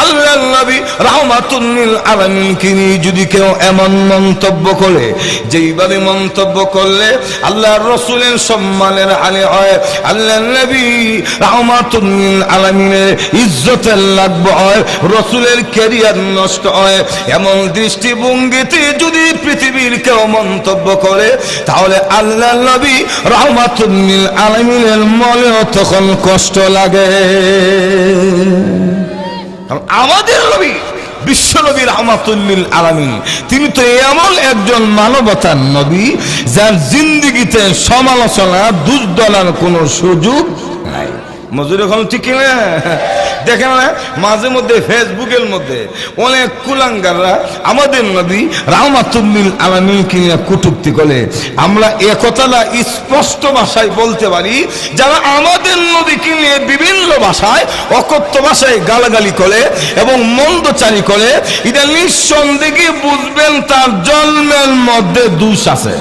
আল্লাহ নবী রাহমাতুল লিল আলামিনকে নিয়ে যদি কেউ এমন মন্তব্য করে, যেইভাবে মন্তব্য করলে আল্লাহর রাসূলের সম্মানের হানি হয়, আল্লাহ নবী রাহমাতুল লিল আলামিনের ইজ্জতের লাগব হয়, রাসূলের ক্যারিয়ার নষ্ট হয়, এমন দৃষ্টিভঙ্গিতে যদি পৃথিবীর কেউ মন্তব্য করে, তাহলে আল্লাহ নবী রাহমাতুল লিল আলামিনের মনেও তখন কষ্ট লাগে। আমাদের নবী বিশ্ব নবী রাহমাতুল লিল আলামিন, তিনি তো এমন একজন মানবতার নবী যার জিন্দেগিতে সমালোচনা দুর্দলার কোনো সুযোগ নাই। মজুর এখন ঠিক না? দেখেন না, মাঝে মধ্যে ফেসবুকের মধ্যে অনেক কুলাঙ্গাররা আমাদের নবী রাহমাতুল লিল আলামিনকে নিয়ে কটূক্তি করে। আমরা একথাটা স্পষ্ট ভাষায় বলতে পারি, যারা আমাদের নবীকে নিয়ে বিভিন্ন ভাষায় অকথ্য ভাষায় গালাগালি করে এবং মন্দচারী করে, এটা নিঃসন্দেহে বুঝবেন তার জন্মের মধ্যে দোষ আছে।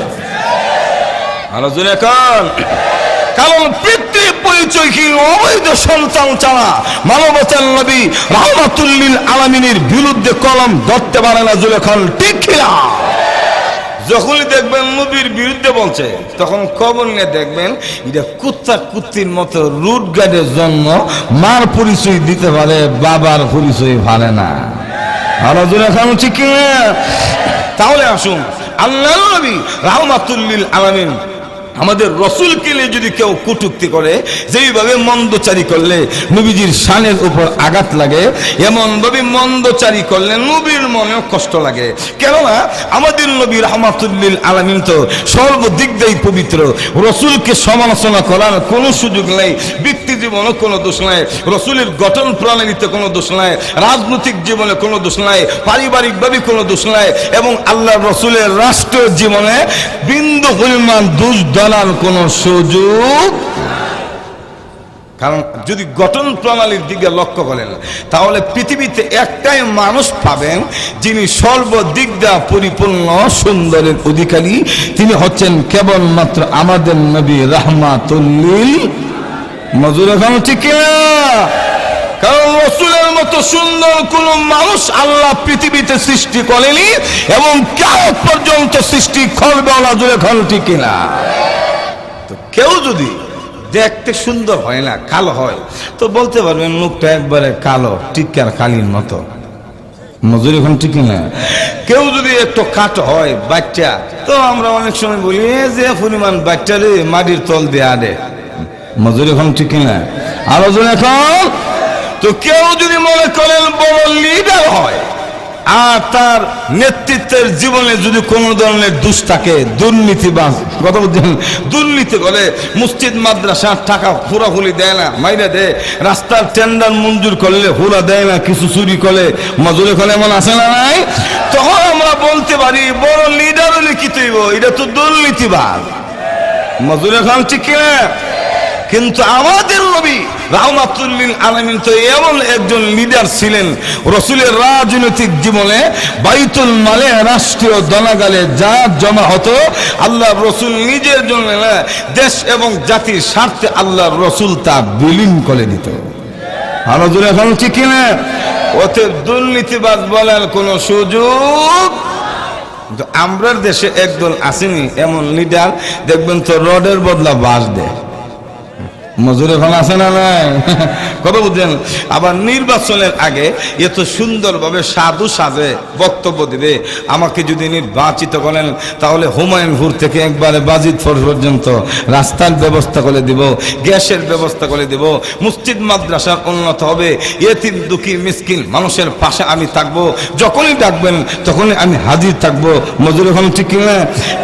আলোচনা কান, কারণ পৃথিবীর পরিচয়হীন অবৈধ সন্তান ছাড়া মানবতার নবী রাহমাতুল লিল আলামিনের বিরুদ্ধে কলম ধরতে পারে না। যখন ঠিক কিনা? যখনই দেখবেন নবীর বিরুদ্ধে বলছে, তখন খবর নিয়ে দেখবেন এটা কুত্তা কুত্তির মতো রুট গার্ডের জন্য মার পরিচয় দিতে পারে, বাবার পরিচয় পারে না। আর যখন ঠিক কিনা? তাহলে আসুন, আল্লাহ নবী রাহমাতুল লিল আলামিন আমাদের রসুলকে নিয়ে যদি কেউ কটূক্তি করে, যেইভাবে মন্দচারী করলে নবীজির শানের উপর আঘাত লাগে, এমনভাবে মন্দচারী করলে নবীর মনেও কষ্ট লাগে। কেননা আমাদের নবী রাহমাতুল আলামিন তো সর্বদিক দিয়েই পবিত্র। রসুলকে সমালোচনা করার কোনো সুযোগ নেই, ব্যক্তি জীবনে কোনো দোষ নাই, রসুলের গঠন প্রণালীতে কোনো দোষ নাই, রাজনৈতিক জীবনে কোনো দোষ নাই, পারিবারিকভাবে কোনো দোষ নাই, এবং আল্লাহ রসুলের রাষ্ট্রীয় জীবনে বিন্দু পরিমাণ দোষ ধরার কোনো সুযোগ। কারণ যদি গঠন প্রণালীর দিকে লক্ষ্য করেন, তাহলে পৃথিবীতে একটাই মানুষ পাবেন যিনি সর্বদিক দিয়ে পরিপূর্ণ সুন্দরের অধিকারী। তিনি হচ্ছেন কেবলমাত্র আমাদের নবী রাহমাতুল লিল মজুর। এখন ঠিক না? কারণ রসুলের মতো সুন্দর কোন মানুষ আল্লাহ পৃথিবীতে সৃষ্টি করেনি এবং কিয়ামত পর্যন্ত সৃষ্টি করবে না। জোরে এখন ঠিক না? তো কেউ যদি দেখতে সুন্দর হয় না, কালো হয়, তো বলতে পারবেন মুখটা একবারে কালো, টিক্কার কালির মতো। মজুর এখন ঠিক না? কেউ যদি একটু কাটো হয়, বাচ্চা, তো আমরা অনেক সময় বলি যে পরিমাণ বাচ্চারে মাটির তল দিয়ে আডে। মজুর এখন ঠিক না? আরো জন এখন। তো কেউ যদি মনে করেন বড় লিডার হয়, আর তার নেতৃত্বের জীবনে যদি কোনো ধরনের দোষ থাকে, দুর্নীতিবাজ, কথা বলছেন, দুর্নীতি করে, মসজিদ মাদ্রাসার টাকা হুরাহুলি দেয় না, মাইরা দেয়, রাস্তার টেন্ডার মঞ্জুর করলে হুরা দেয় না, কিছু চুরি করে, মজুরি করে, এমন আছে না নাই? তখন আমরা বলতে পারি বড় লিডার হলে কি তৈব, এটা তো দুর্নীতিবাজ। মজুরি খান ঠিক কিনা? কিন্তু আমাদের নবী রাহমাতুল লিল আলামিন তো এমন একজন লিডার ছিলেন, রসুলের রাজনৈতিক জীবনে বাইতুল মালে, রাষ্ট্রীয় দনাগালে যা জমা হতো, আল্লাহ রসুল নিজের জন্য না, দেশ এবং জাতির স্বার্থে আল্লাহ রসুল তা বিলীন করে দিত। আরো জোরে এখন ঠিক কিনা? ওতে দুর্নীতিবাজ বলার কোনো সুযোগ। কিন্তু আমরা দেশে একদল আসেনি এমন লিডার, দেখবেন তো রডের বদলা বাস দেয়। মজুরে ভালো আছে না নাই? কথা বুঝছেন? আবার নির্বাচনের আগে এত সুন্দরভাবে সাধু সাজে বক্তব্য দিবে, আমাকে যদি নির্বাচিত করেন তাহলে হুমায়ুনপুর থেকে একবারে বাজিতপুর পর্যন্ত রাস্তার ব্যবস্থা করে দিব, গ্যাসের ব্যবস্থা করে দিব, মসজিদ মাদ্রাসার উন্নত হবে, এতিম দুঃখী মিসকিন মানুষের পাশে আমি থাকবো, যখনই ডাকবেন তখনই আমি হাজির থাকবো। মজুর এখন ঠিক কিনা?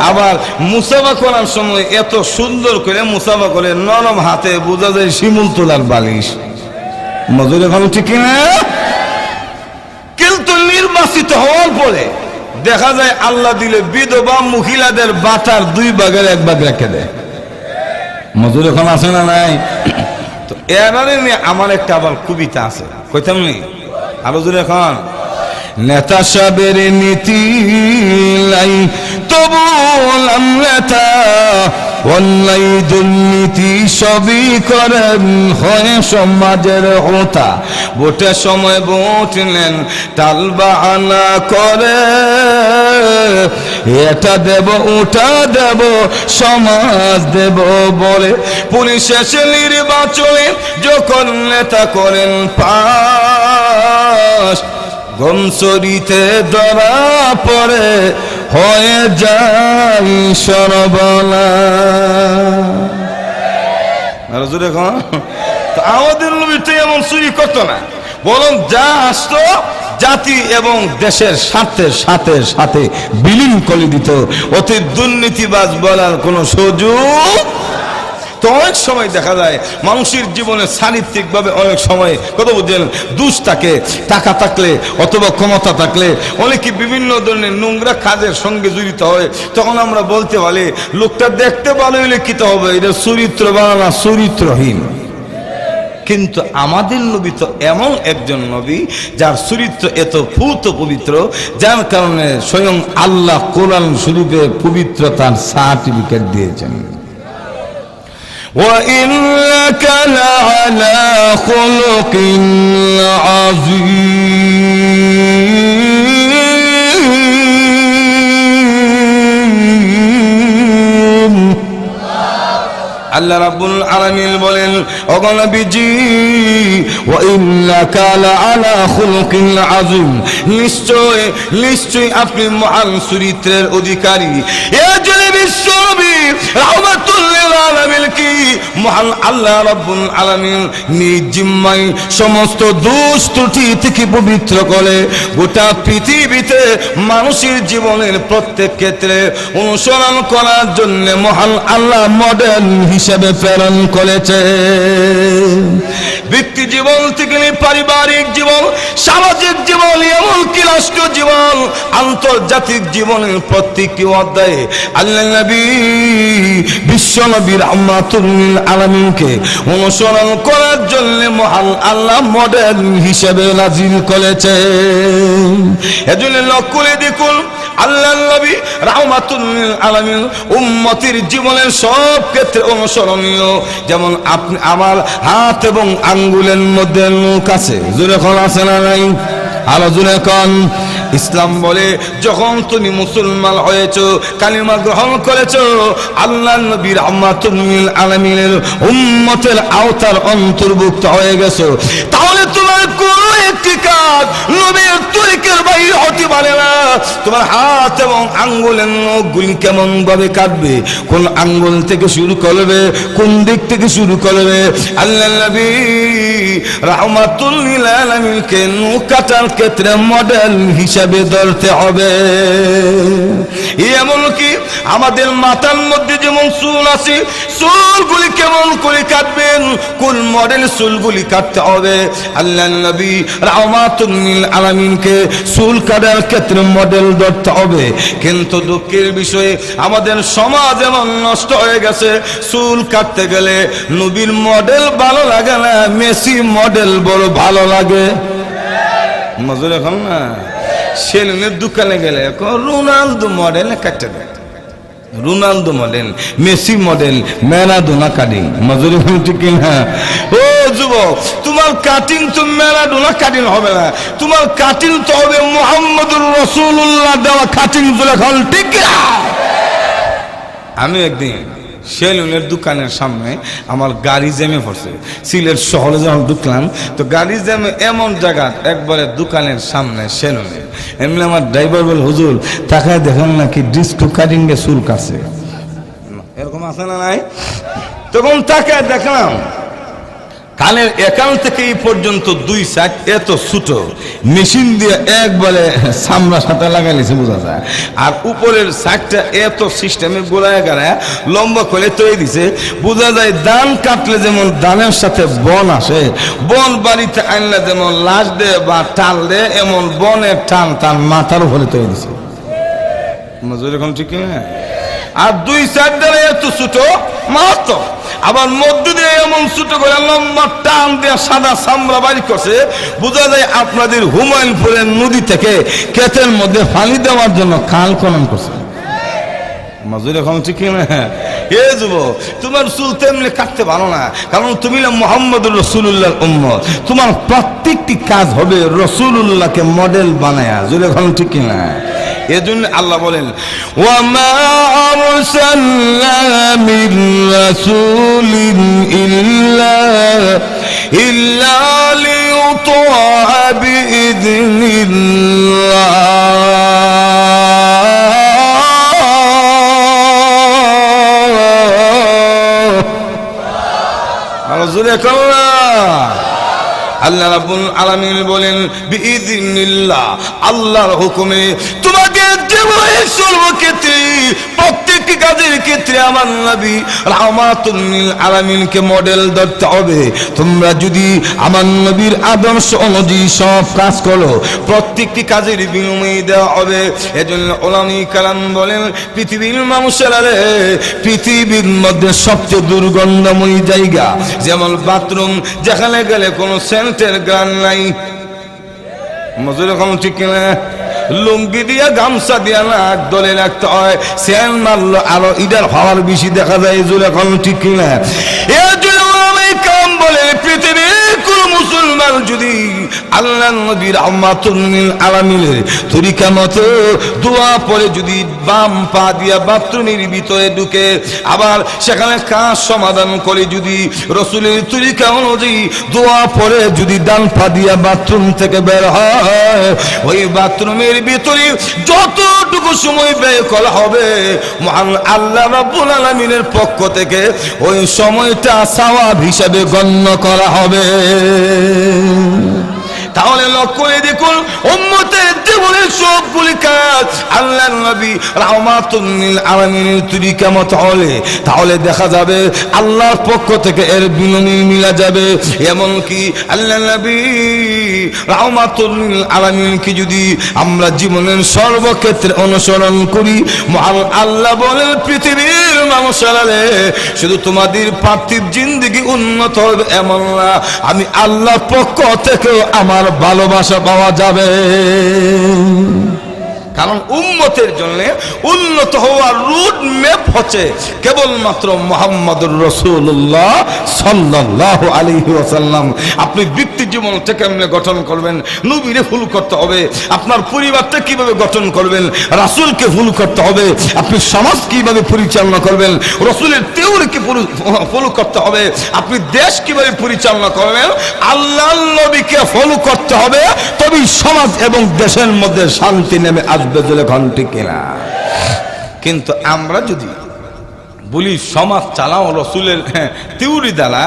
আবার মুসাফা করার সময় এত সুন্দর করে মুসাফা করে, নরম হাতে, বোঝা যায় শিমুল তোলার বালিশ। মজুর এখন ঠিক কিনা? কিন্তু নির্বাচিত হওয়ার পরে দেখা যায় আল্লাহ দিলে বিধবা মহিলাদের বাটার 2 ভাগের 1 ভাগ রেখে দেয়। মজুর এখন আছে না নাই? তো এবারে নিয়ে আমার একটা আবার কবিতা আছে, কইতাম নি? আরো জোরে এখন। নেতা সাবের নীতি লাই তবু নেতা, অন্যায় দুর্নীতি সবই করেন, হয় সমাজের হোতা, ভোটের সময় ভোট নেন, টাল বাহানা করে, এটা দেব ওটা দেব সমাজ দেব বলে, পুলিশ এসে নির্বাচনে যখন নেতা করেন পাস, গমসরিতে ধরা পড়ে হয়ে যায় সর্বনাশ। তো আমাদের নবী তো এমন চুরি করতো না, বরং যা আসতো জাতি এবং দেশের স্বার্থের সাথে সাথে বিলীন করে দিত। অতি দুর্নীতিবাজ বলার কোনো সুযোগ। তো অনেক সময় দেখা যায় মানুষের জীবনে চারিত্রিকভাবে অনেক সময়, কত বুঝলেন, দোষ থাকে, টাকা থাকলে অথবা ক্ষমতা থাকলে অনেকে বিভিন্ন ধরনের নোংরা কাজের সঙ্গে জড়িত হয়। তখন আমরা বলতে পারি লোকটা দেখতে ভালো হলে কি হবে, এটা চরিত্রবান না চরিত্রহীন। কিন্তু আমাদের নবী তো এমন একজন নবী যার চরিত্র এত পূত পবিত্র, যার কারণে স্বয়ং আল্লাহ কোরআন শরীফে পবিত্রতার সার্টিফিকেট দিয়েছেন। وَإِنَّكَ لَعَلَى خُلُقٍ عَظِيمٍ। আল্লাহ রাব্বুল আলামিন বলেন, ওগো নবীজি, ওয়াইন্নাকা লাআলা খুলুকিন আযীম, নিশ্চয় নিশ্চয় আপনি মহান চরিত্রের অধিকারী। এই যে বিশ্বনবী রাহমাতুল লিল আলামিন কি মহান আল্লাহ রাব্বুল আলামিন নিজ জিম্মায় সমস্ত দোষ ত্রুটি থেকে পবিত্র করে গোটা পৃথিবীতে মানুষের জীবনের প্রত্যেক ক্ষেত্রে অনুসরণ করার জন্য মহান আল্লাহ মডেল হিসেবে প্রেরণ করেছে। ব্যক্তি জীবন থেকে পারিবারিক জীবন, সামাজিক জীবন, এমনকি রাষ্ট্র জীবন, আন্তর্জাতিক জীবনের প্রত্যেকটি অধ্যায়ে আল্লাহ নবী বিশ্ব নবী রাহমাতুল লিল আলামিনকে অনুসরণ করার জন্য মহান আল্লাহ মডেল হিসেবে নাজিল করেছে। এজন্য লক্ষ্য করে দেখুন আল্লাহ নবী রাহমাতুল লিল আলামিন উম্মতের জীবনের সব ক্ষেত্রে অনুসরণীয়। যেমন আপনি আমার হাত এবং আঙ্গুলের মধ্যে নখ আছে, জোরে কোন আছে না নাই? আলো জোরে কোন। ইসলাম বলে যখন তুমি মুসলমান হয়েছো, কালিমা গ্রহণ করেছো, আল্লাহ নবী রাহমাতুল লিল আলামিনের উম্মতের আওতার অন্তর্ভুক্ত হয়ে গেছো, তাহলে তোমার কোন একটি কাজ নবীর তরিকার বাইরে হতে পারে না। তোমার হাত এবং আঙ্গুলের নখগুলি কেমন ভাবে কাটবে, কোন আঙ্গুল থেকে শুরু করবে, কোন দিক থেকে শুরু করবে, আল্লাহ নবী রাহমাতুল লিল আলামিনকে নখ কাটার ক্ষেত্রে মডেল হিসাবে ধরতে হবে। এমনকি আমাদের মাথার মধ্যে যেমন চুল আছে, চুলগুলি কেমন করে কাটবেন, কোন মডেল চুলগুলি কাটতে হবে, আল্লাহ নবী রাহমাতুল লিল আলামিনকে চুল কাটার ক্ষেত্রে মডেল ধরতে হবে। কিন্তু দুঃখের বিষয়ে আমাদের সমাজ এমন নষ্ট হয়ে গেছে, চুল কাটতে গেলে নবীর মডেল ভালো লাগে না, মেসি মডেল বড় ভালো লাগে। মজুর এখন না সেলুনের দোকানে গেলে রোনালদো মডেল কাটতে দেয়, Ronaldo model, Messi model, Maradona cutting. মজুরি ঠিক না? ও যুবক, তোমার কাটিং তো ম্যারাডোনা কাটিং হবে না, তোমার কাটিং তো হবে মুহাম্মদুর রাসূলুল্লাহ দেওয়া কাটিং। এখন ঠিক না? আমি একদিন সেলুনের দোকানের সামনে আমার গাড়ি জ্যামে পড়ছে, সিলেট শহরে যখন ঢুকলাম তো গাড়ি জ্যামে এমন জায়গা একবারে দোকানের সামনে সেলুনে। এমনি আমার ড্রাইভার বল, হুজুর তাকায় দেখেন নাকি ডিস্কো কাটিং এ চুল কাটছে, এরকম আছে না নাই? তখন তাকায় দেখলাম কানের একাল থেকে এই পর্যন্ত দুই সাইড এত ছোট, মেশিন দিয়ে একবারে চামড়া সাথে লাগাইছে বোঝা যায়, আর উপরের সাইডটা এত সিস্টেমে গোড়ায় গাড়ায় লম্বা করে তৈরি দিছে, বোঝা যায় ধান কাটলে যেমন ধানের সাথে বন আসে, বন বাড়িতে আনলে যেমন লাশ দে বা টাল দে, এমন বনের টান তার মাথার উপরে তৈরি দিছে। মজুর এখন ঠিক না? আর দুই সাইড দ্বারা এত ছোট মাত্র, আবার মধ্য দিয়ে এমন ছোট করে লম্বা টান দিয়ে সাদা চামড়া বাড়ি করছে, বোঝা যায় আপনাদের হুমায়ুনপুরের নদী থেকে ক্ষেতের মধ্যে পানি দেওয়ার জন্য খাল খনন করছে। মজুর এখন ঠিক না? এ যুবক, তোমার চুল তেমনি কাটতে পারো না, কারণ তুমি না মুহাম্মদুর রাসূলুল্লাহর উম্মত। তোমার প্রত্যেকটি কাজ হবে রাসূলুল্লাহকে মডেল বানায়া। জোরে এখন ঠিক না? এজন্য আল্লাহ বলেন, ওয়ামা আরসালনা মির রাসূলিন ইল্লা লিয়ুতাআ বিইذনিল্লাহ। আল্লাহ রাব্বুল আলামিন বলেন বিইذনিল্লাহ, আল্লাহর হুকুমে তোমাকে জীবনের সর্বক্ষেত্রে প্রত্যেকটি কাজের ক্ষেত্রে আমার নবী রাহমাতুল লিল আলামিনকে মডেল ধরতে হবে। তোমরা যদি আমার নবীর আদর্শ অনুযায়ী সব কাজ করো, প্রত্যেকটি কাজের বিনিময় দেওয়া হবে। এজন্য উলামায়ে কেরাম বলেন, পৃথিবীর মানুষেরা রে, পৃথিবীর মধ্যে সবচেয়ে দুর্গন্ধময় জায়গা যেমন বাথরুম, যেখানে গেলে কোনো সেন্টের গান নাই। মজুর এখন ঠিক কিনা? লুঙ্গি দিয়া গামছা দিয়া নাক দলে রাখতে হয়, সেন মারলো আরো ইডার হওয়ার বেশি দেখা যায়। জোর এখন ঠিক কিনা? এর জন্য আমি কাম বলে পৃথিবীর কোন মুসলমান যদি আল্লাহ নবী রাহমাতুল লিল আলামিনের তরিকা মতো দোয়া পড়ে যদি বাম পা দিয়া বাথরুমের ভিতরে ঢুকে আবার সেখানে কাজ সমাধান করে যদি রাসূলের তরিকা অনুযায়ী দোয়া পড়ে যদি ডান পা দিয়া বাথরুম থেকে বের হয়, ওই বাথরুমের ভিতরে যতটুকু সময় ব্যয় করা হবে মহান আল্লাহ রাব্বুল আলামিনের পক্ষ থেকে ওই সময়টা সওয়াব হিসাবে গণ্য করা হবে। তাহলে লক্ষ্য করে দেখুন উম্মতের জীবনের সবগুলি কাজ আল্লাহর নবী রাহমাতুল লিল আলামিনের তরিকা মতো হলে তাহলে দেখা যাবে আল্লাহর পক্ষ থেকে এর বিনিময় মিলা যাবে। এমনকি আল্লাহর নবী রাহমাতুল লিল আলামিনকে যদি আমরা জীবনের সর্বক্ষেত্রে অনুসরণ করি, মহান আল্লাহ বলেন পৃথিবীর মানুষেরা শুধু তোমাদের পার্থিব জিন্দেগি উন্নত হবে এমন না, আমি আল্লাহর পক্ষ থেকেও আমার ভালোবাসা পাওয়া যাবে। কারণ উম্মতের জন্য উন্নত হওয়ার রুট ম্যাপ হচ্ছে কেবলমাত্র মুহাম্মদুর রাসূলুল্লাহ সাল্লাল্লাহু আলাইহি ওয়াসাল্লাম। আপনি ব্যক্তি জীবনটা কেমনে গঠন করবেন, নবীরে ফলো করতে হবে। আপনার পরিবারটা কিভাবে গঠন করবেন, রাসূলকে ফলো করতে হবে। আপনি সমাজ কিভাবে পরিচালনা করবেন, রাসূলের তেওরিকে ফলো করতে হবে। আপনি দেশ কিভাবে পরিচালনা করবেন, আল্লাহর নবীকে ফলো করতে হবে। তবেই সমাজ এবং দেশের মধ্যে শান্তি নেমে আসবে। কিন্তু আমরা যদি বলি সমাজ চালাও রসুলের তিউরি দ্বারা,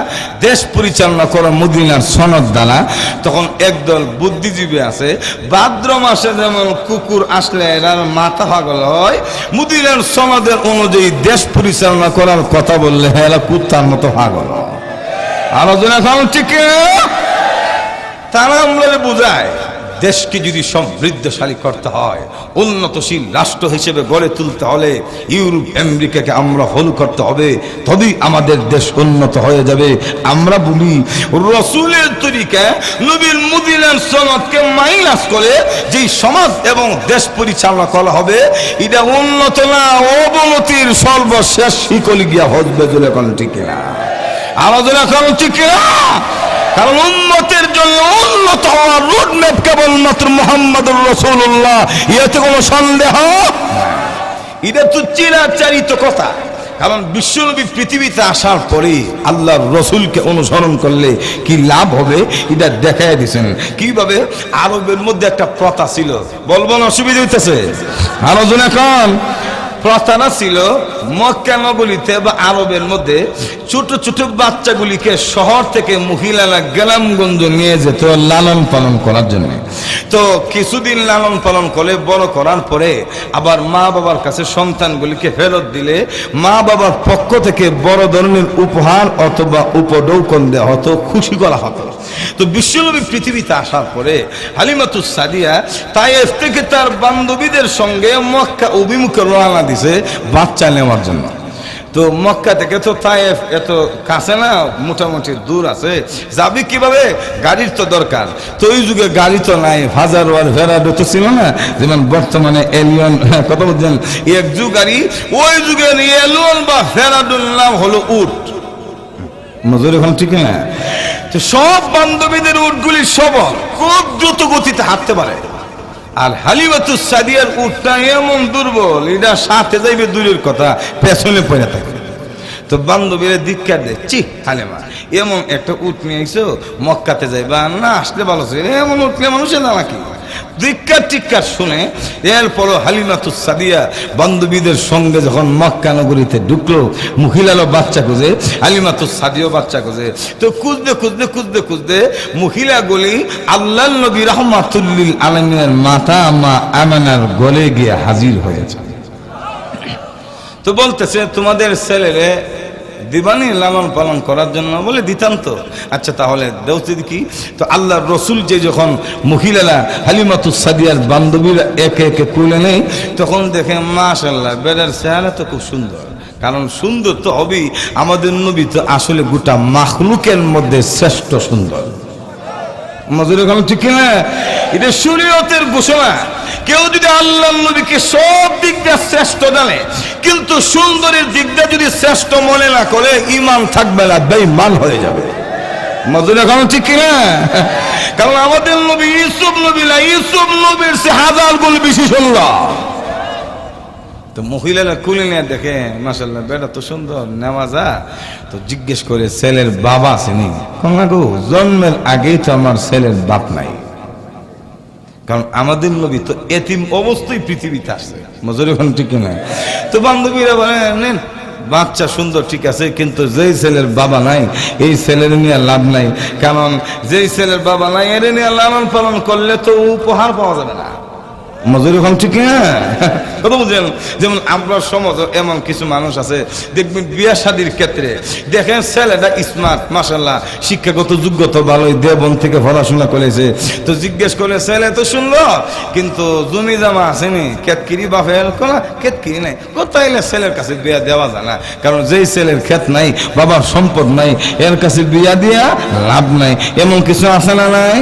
দেশ পরিচালনা করা মদিনার সনদ দ্বারা, তখন একদল বুদ্ধিজীবী আছে ভাদ্র মাসে যেমন কুকুর আসলে এরার মাথা পাগল হয়, মদিনার সনদের অনুযায়ী দেশ পরিচালনা করার কথা বললে এরা কুত্তার মতো পাগল। আলোচনা এখন ঠিক তারা আমরা বুঝায় দেশকে যদি সমৃদ্ধশালী করতে হয়, উন্নতশীল রাষ্ট্র হিসেবে গড়ে তুলতে হলে ইউরোপ আমেরিকাকে আমরা ফলো করতে হবে, তবেই আমাদের দেশ উন্নত হয়ে যাবে। আমরা বলি রাসূলের তরিকা নবীর মদিনার সনদকে মাইনাস করে যেই সমাজ এবং দেশ পরিচালনা করা হবে, এটা উন্নত না, অবনতির সর্বশেষ শিকলি গিয়া হজবে জলে কোন ঠিক না, আলোচনা কোন ঠিক না। কারণ উম্মতের জন্য উন্নত হওয়ার রুট ম্যাপ কেবলমাত্র মুহাম্মদুর রাসূলুল্লাহ, এতে কোনো সন্দেহ। এটা তো চিরাচরিত কথা। কারণ বিশ্বনবী পৃথিবীতে আসার পরে আল্লাহর রসুলকে অনুসরণ করলে কি লাভ হবে এটা দেখাই দিয়েছেন। কিভাবে আরবের মধ্যে একটা প্রথা ছিল, বলবো না অসুবিধা হইতেছে, আলোচনা এখন প্রথাটা ছিল মক্কা নগরীতে বা আরবের মধ্যে ছোট ছোট বাচ্চাগুলিকে শহর থেকে মহিলারা গ্রামগঞ্জ নিয়ে যেত লালন পালন করার জন্য। তো কিছুদিন লালন পালন করে বড় করার পরে আবার মা বাবার কাছে সন্তানগুলিকে ফেরত দিলে মা বাবার পক্ষ থেকে বড় ধরনের উপহার অথবা উপঢৌকন দেওয়া হতো, খুশি করা হতো। তো বিশ্বনবী পৃথিবীতে আসার পরে হালিমাতুস সাদিয়া তায়েফ থেকে তার বান্ধবীদের সঙ্গে মক্কা অভিমুখে রওনা দিছে বাচ্চা নেওয়ার জন্য। তো মক্কা থেকে তো তায়েফ এত কাছে না, মোটামুটি দূর আছে, যাবি কিভাবে, গাড়ির তো দরকার। তো ওই যুগে গাড়ি তো নাই, হাজারোয়ার ভেড়াডো তো ছিল না, যেমন বর্তমানে এলিয়ন কথা বলছেন এক যুগ গাড়ি, ওই যুগের এলিয়ন বা ভেড়াডোর নাম হলো উট। নজর এখন ঠিক না। তো সব বান্ধবীদের উটগুলি সবল, খুব দ্রুত গতিতে হাঁটতে পারে। আর হালিমাতুস সাদিয়ার উটটা এমন দুর্বল, এটা সাথে যাইবে দূরের কথা, পেছনে পড়ে থাকে। তো বান্ধবীরা ধিক্কার দেয়, চি হালিমা এমন একটা উট নিয়ে আইছো, মক্কাতে যাইবা না, আসলে ভালো ছিল, এমন উঠলে মানুষের না নাকি। ধিক্কার টিক্কার শুনে এরপরও হালিমাতুস সাদিয়া বান্ধবীদের সঙ্গে যখন মক্কা নগরীতে ঢুকলো, মহিলারও বাচ্চা খুঁজে, হালিমাতুস সাদিয়াও বাচ্চা খুঁজে। তো খুঁজতে খুঁজতে খুঁজতে খুঁজতে মহিলাগুলি আল্লাহর নবী রাহমাতুল লিল আলামিনের মাতা মা আমেনার গলে গিয়ে হাজির হয়েছে। তো বলতেছে তোমাদের ছেলেরে দিবানি লালন পালন করার জন্য, বলে দিতাম তো। আচ্ছা তাহলে দেওতে কি। তো আল্লাহর রসুল যে যখন মহিলারা হালিমাতুস সাদিয়ার বান্ধবীরা একে একে কুলে নেই, তখন দেখে মাশাআল্লাহ বেড়ার চেহারা তো খুব সুন্দর। কারণ সুন্দর তো হবেই, আমাদের নবী তো আসলে গোটা মাখলুকের মধ্যে শ্রেষ্ঠ সুন্দর। মজুরি এখন ঠিক না, এটা শরীয়তের ঘোষণা। কেউ যদি আল্লাহর নবীকে সব দিক দিয়ে শ্রেষ্ঠ জানে, কিন্তু সুন্দরের দিক দিয়ে যদি শ্রেষ্ঠ মনে না করে, ঈমান থাকবে না, বেঈমান হয়ে যাবে। মজুর এখন ঠিক কিনা? কারণ আমাদের নবী ইউসুফ নবী না, ইউসুফ নবীর সে হাজার গুণ বেশি সুন্দর। তো মহিলারা কুলে নিয়ে দেখে মাশাআল্লাহ বেটা তো সুন্দর নেওয়াজা, তো জিজ্ঞেস করে ছেলের বাবা আসেনি? গো জন্মের আগেই তো আমার ছেলের বাপ নাই। কারণ আমাদের নবী তো এতিম অবস্থায় পৃথিবীতে আসছে। মজুর এখন ঠিক কিনা? তো বান্ধবীরা বলে নেন বাচ্চা সুন্দর ঠিক আছে, কিন্তু যেই ছেলের বাবা নাই এই ছেলের নিয়ে লাভ নাই। কারণ যেই ছেলের বাবা নাই এর নিয়ে লালন পালন করলে তো উপহার পাওয়া যাবে না। মজুরি কম ঠিক না? কথা বুঝলেন? যেমন আমরা সমাজ এমন কিছু মানুষ আছে দেখবেন বিয়া শাদীর ক্ষেত্রে দেখেন ছেলেটা স্মার্ট মাশাআল্লাহ, শিক্ষাগত যোগ্যতা ভালোই, দেবন থেকে পড়াশোনা করেছে, তো জিজ্ঞেস করে ছেলে তো সুন্দর কিন্তু জমি জামা আসেনি, কেতকিরি বাপের কোনা কেতকিরি নাই, কোথাইলে ছেলের কাছে বিয়া দেওয়া যায় না। কারণ যেই ছেলের ক্ষেত নাই, বাবার সম্পদ নাই, এর কাছে বিয়া দিয়া লাভ নাই। এমন কিছু আছে না নাই?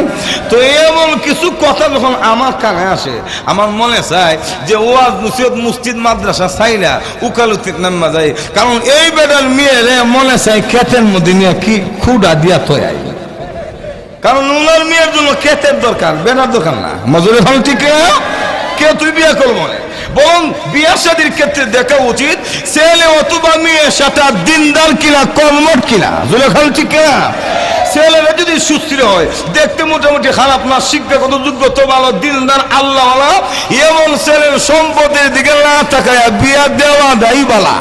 তো এমন কিছু কথা যখন আমার কানে আসে আমার মনে চায় যে ওয়াজ নসিহত মসজিদ মাদ্রাসা চাইনা উকালতির নামা যায়। কারণ এই বেটার মেয়েরে মনে চায় ক্ষেতের মধ্যে নিয়ে কি খুঁড়া দিয়া তৈরি, কারণ ওনার মেয়ের জন্য ক্ষেতের দরকার, বেটার দরকার না। মজুরি ভালো ঠিক না? কে তুই বিয়ে করবো না, বরং বিয়া শাদীর ক্ষেত্রে দেখা উচিত ছেলে অথবা মেয়ে সেটা দিনদার কিনা কর্মঠ কিনা। জুলেখান ঠিক না? ছেলেরা যদি সুস্থির হয়, দেখতে মোটামুটি খারাপ না, শিক্ষাগত যোগ্যতা ভালো, দিনদার আল্লাহওয়ালা, এমন ছেলের সম্পদের দিকে না তাকায় বিয়া দেওয়া দায়ী বালা।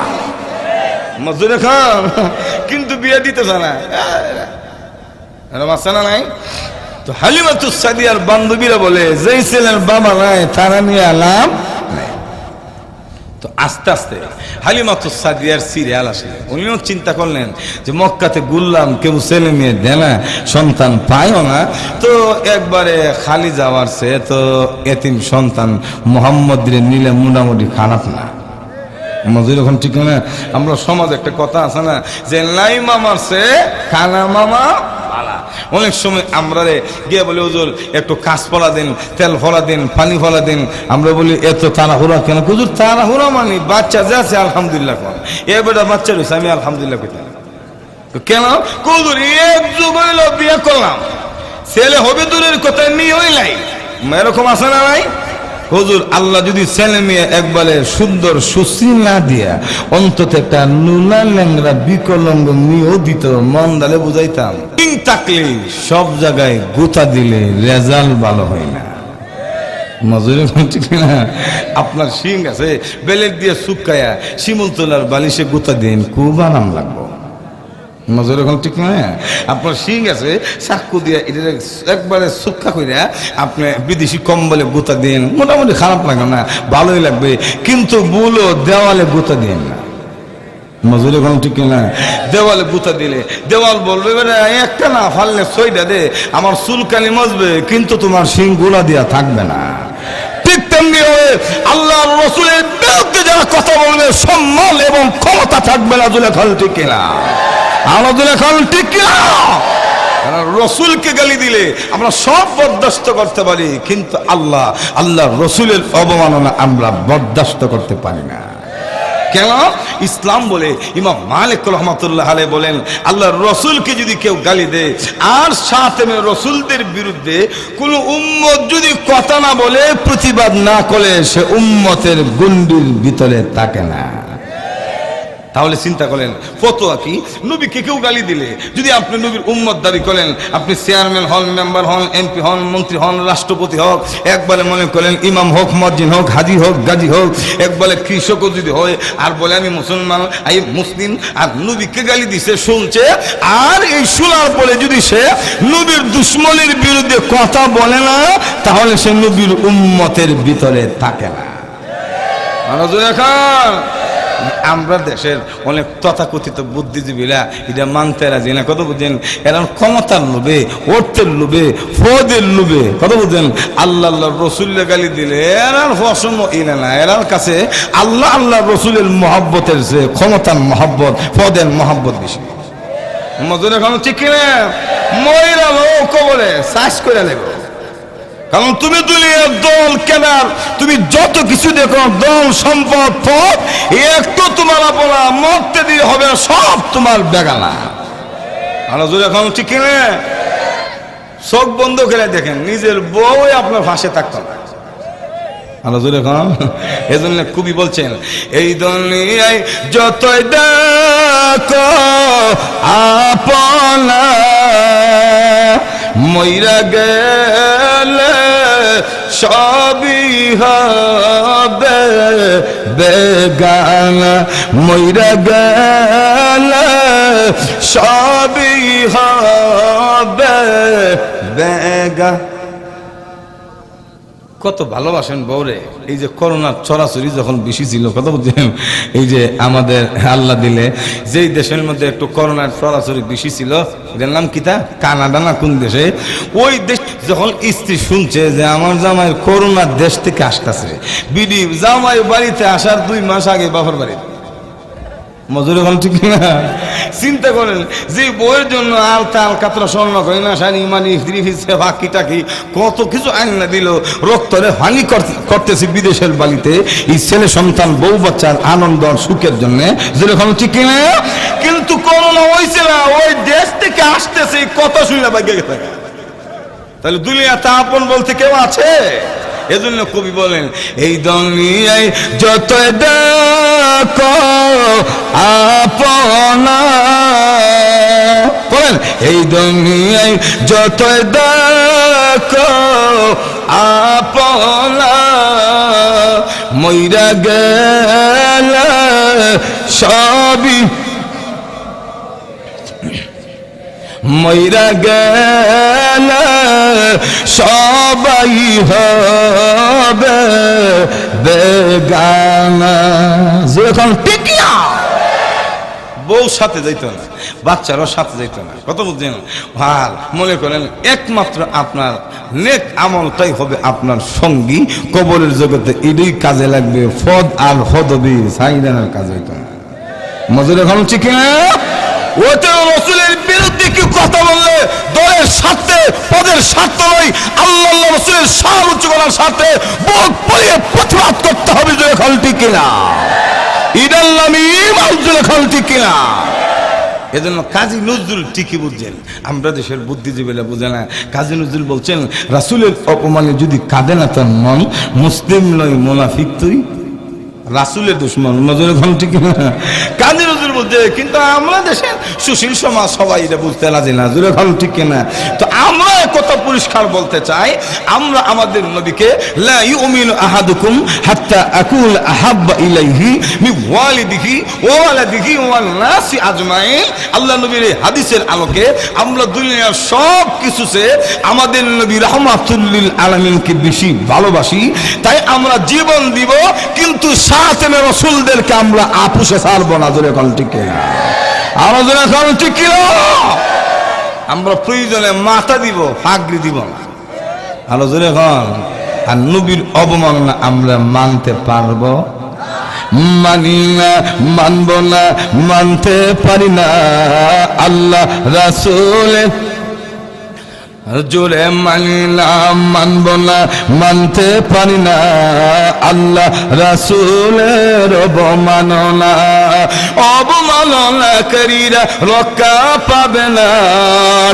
মজুরে খান কিন্তু বিয়ে দিতে চায় না নাই। তো হালিমাতুস সাদিয়ার বান্ধবীরা বলে যেই ছেলের বাবা নাই তারা নিয়ে আলাম নাই। তো আস্তে আস্তে হালিমাতুস সাদিয়ার সিরিয়াল আসে, উনিও চিন্তা করলেন যে মক্কাতে ঘুরলাম, কেউ ছেলে মেয়ে দেয় না, সন্তান পায়ও না, তো একবারে খালি যাওয়ার সে তো এতিম সন্তান মোহাম্মদের নিলে মোটামুটি খারাপ না। মজুর এখন ঠিক না? আমরা সমাজ একটা কথা আছে না যে লাই মামার সে কানা মামা। অনেক সময় আমরা গিয়ে বলি হুজুর একটু কাঁচ ফলা দিন, তেল ফলা দিন, পানি ফলা দিন। আমরা বলি এত তাড়াহুড়া কেন? হুজুর তাড়াহুড়া মানে বাচ্চা যে আছে আলহামদুলিল্লাহ কন, এ বেটা বাচ্চা রয়েছে আমি আলহামদুলিল্লাহ কইতাম কেন? হুজুর এক যুগ হইল বিয়ে করলাম, ছেলে হবে দূরের কথা মেয়ে হইলাই, এরকম আছে না নাই? হুজুর আল্লাহ যদি ছেলে মেয়ে একবারে সুন্দর সুশীল না দিয়া অন্তত একটা নুলা ল্যাংরা বিকলঙ্গ মেয়েও দিত, মন দালে বুঝাইতাম। থাকলে সব জায়গায় গোতা দিলে রেজাল্ট ভালো হয় না। মজুরি ঠিক না? আপনার শিং আছে বেলেট দিয়ে শুকায়া শিমুল তোলার বালিশে গোতা দিন, খুব আরাম লাগবো। মজুর এখন ঠিক না? আপনার শিং আছে চাকু দিয়ে এটা একবারে সুক্কা কইরা আপনি বিদেশি কম্বলে গোতা দিন, মোটামুটি খারাপ লাগে না, ভালোই লাগবে, কিন্তু বলো দেওয়ালে গোতা দিন না। মজুর এখন ঠিক না? দেওয়ালে গুতা দিলে দেওয়াল বলবে একটা না ফাললে ছয়টা দে, আমার চুলকানি মজবে কিন্তু তোমার শিং গোলা দিয়া থাকবে না। ঠিক তেমনি আল্লাহ রসুলের বিরুদ্ধে যারা কথা বলবে সম্মান এবং ক্ষমতা থাকবে না। জুলেখান ঠিক কিনা? আমরা জুলেখান ঠিক কিনা? রসুলকে গালি দিলে আমরা সব বরদাস্ত করতে পারি, কিন্তু আল্লাহ রসুলের অবমাননা আমরা বরদাস্ত করতে পারি না। কেন? ইসলাম বলে, ইমাম মালিক রহমাতুল্লাহ আলাইহি বলেন আল্লাহর রসুলকে যদি কেউ গালি দেয় আর সাথে রসুলদের বিরুদ্ধে কোন উম্মত যদি কথা না বলে, প্রতিবাদ না করে, সে উম্মতের গুন্ডির ভিতরে থাকে না। তাহলে চিন্তা করেন ফতোয়া কি? নবীকে কেউ গালি দিলে যদি আপনি নবীর উম্মত দাবি করেন, আপনি চেয়ারম্যান হন, মেম্বার হন, এমপি হন, মন্ত্রী হন, রাষ্ট্রপতি হোক, একবারে মনে করেন ইমাম হোক, মসজিদ হোক, হাজি হোক, গাজী হোক, একবারে কৃষকও যদি হয় আর বলে আমি মুসলমান, আমি মুসলিম, আর নবীকে গালি দিছে শুনছে, আর এই শোনার পরে যদি সে নবীর দুশ্মনের বিরুদ্ধে কথা বলে না, তাহলে সে নবীর উম্মতের ভিতরে থাকে না। আমরা দেশের অনেক তথাকথিত বুদ্ধিজীবীরা এটা মানতে রাজি না। কত বুঝেন? এরা ক্ষমতার লোভে, অর্থের লোভে, পদের লোভে, কত বুঝেন আল্লাহ রসুলের গালি দিলে এরার অসম্য ইলে না। এরার কাছে আল্লাহ রসুলের মহব্বতের যে ক্ষমতার মহব্বত, পদের মহব্বত বেশি। মজুর এখন ঠিক না? ময়রা লোক বলে চাষ করে নেব, কারণ তুমি দুনিয়ার দল কেনার, তুমি যত কিছু দেখো দল সম্পদ পথ একটু তোমার আপনা, মরতে দিয়ে হবে সব তোমার বেগানা। আলোচনা এখন ঠিক কিনা? চোখ বন্ধ করে দেখেন, নিজের বউ আপনার ফাঁসে থাকতো না। আলোচনা এখন এজন্য কবি বলছেন, এই দুনিয়ায় যতই দেখো আপনা, মইরা গেলে সবই হবে বেগানা, মইরা গেলে সবই হবে বেগা। কত ভালোবাসেন বউরে। এই যে করোনার ছড়াছড়ি যখন বেশি ছিল, কথা বলছেন, এই যে আমাদের আল্লাহ দিলে যেই দেশের মধ্যে একটু করোনার ছড়াছড়ি বেশি ছিল, এটার নাম কি তা, কানাডা না কোন দেশে, ওই দেশ যখন স্ত্রী শুনছে যে আমার জামাই করোনার দেশ থেকে আসতেছে, বিডি জামাই বাড়িতে আসার 2 মাস আগে বাবার বাড়িতে মজুরি হল, ঠিক না? চিন্তা করেন যে বইয়ের জন্য আলতা আলকাতরা স্বর্ণ করে না, শাড়ি মানি ফিসে বাকি টাকি কত কিছু আইনা দিল, রক্তরে হানি করতেছে বিদেশের বাড়িতে এই ছেলে সন্তান বউ বাচ্চার আনন্দ সুখের জন্য, যেরকম ঠিক না? কিন্তু করোনা হয়েছে না, ওই দেশ থেকে আসতেছে কত শুনলে বাকি গেছে। তাহলে দুনিয়াতে আপন বলতে কেউ আছে? এজন্য কবি বলেন, এই দুনিয়ায় যত দেখো আপনা, বলেন এই দুনিয়ায় যত দেখো আপনা, মইরা গেলে সবই, মইরা গেলে সবাই হবে বেগানা। যখন টিকিয়া বউ সাথে যাইত না, বাচ্চারাও সাথে যাইত না, কত বুঝছেন? ভাল মনে করেন একমাত্র আপনার নেক আমলটাই হবে আপনার সঙ্গী কবরের জগতে, এটাই কাজে লাগবে, ফদ আর হদবির সাইদানের কাজ হইত না। মজুর এখন ঠিক না? ওতে রসুলের বিরুদ্ধে কি কথা বললে দলের স্বার্থে পদের স্বার্থ নয়, আল্লাহ রসুলের শান উঁচু করার স্বার্থে বুক পরিয়ে প্রতিবাদ করতে হবে। জোরে খাল ঠিক কিনা? ঈদাল নামিম জোরে খাল ঠিক কিনা? এজন্য কাজী নজরুল ঠিকই বুঝছেন, আমরা দেশের বুদ্ধিজীবীরা বুঝে না। কাজী নজরুল বলছেন, রাসূলের অপমানে যদি কাঁদে না তার মন, মুসলিম নয় মুনাফিক তুই, রাসূলের দুশমন। নজরে ঘন ঠিক না? কাজী নজরুল বলছে, কিন্তু আমরা দেশের সুশীল সমাজ সবাই এটা বুঝতে রাজি না। জোরে ঘন ঠিক কিনা? তো আমরা কত পরিষ্কার বলতে চাই, আমরা আমাদের নবীকে লা ইউমিনু আহাদুকুম হাত্তা আকুল আহাব্বা ইলাইহি মিন ওয়ালিদিহি ওয়া ওয়ালাদিহি ওয়ান নাসি আজমাইন। আল্লাহ নবীর এই হাদিসের আলোকে আমরা দুনিয়ার সব কিছুতে আমাদের নবী রাহমাতুল লিল আলামিনকে বেশি ভালোবাসি, তাই আমরা জীবন দিব, কিন্তু সাথে রাসূলদেরকে আমরা আপুসে ছাড়বো না। জোরে কল ঠিক কিনা? আমরা জোরে কল ঠিক কিনা? আমরা প্রয়োজনে মাথা দিব, পাগড়ি দিব না। আলো জোরে কল। আর নবীর অবমাননা আমরা মানতে পারবো? মানি না, মানব না, মানতে পারি না। আল্লাহ রাসূলের জোরে মানি না, মানব না, মানতে পারি না। আল্লাহ রাসূলের অবমাননা, অবমাননাকারীরা রক্ষা পাবে না।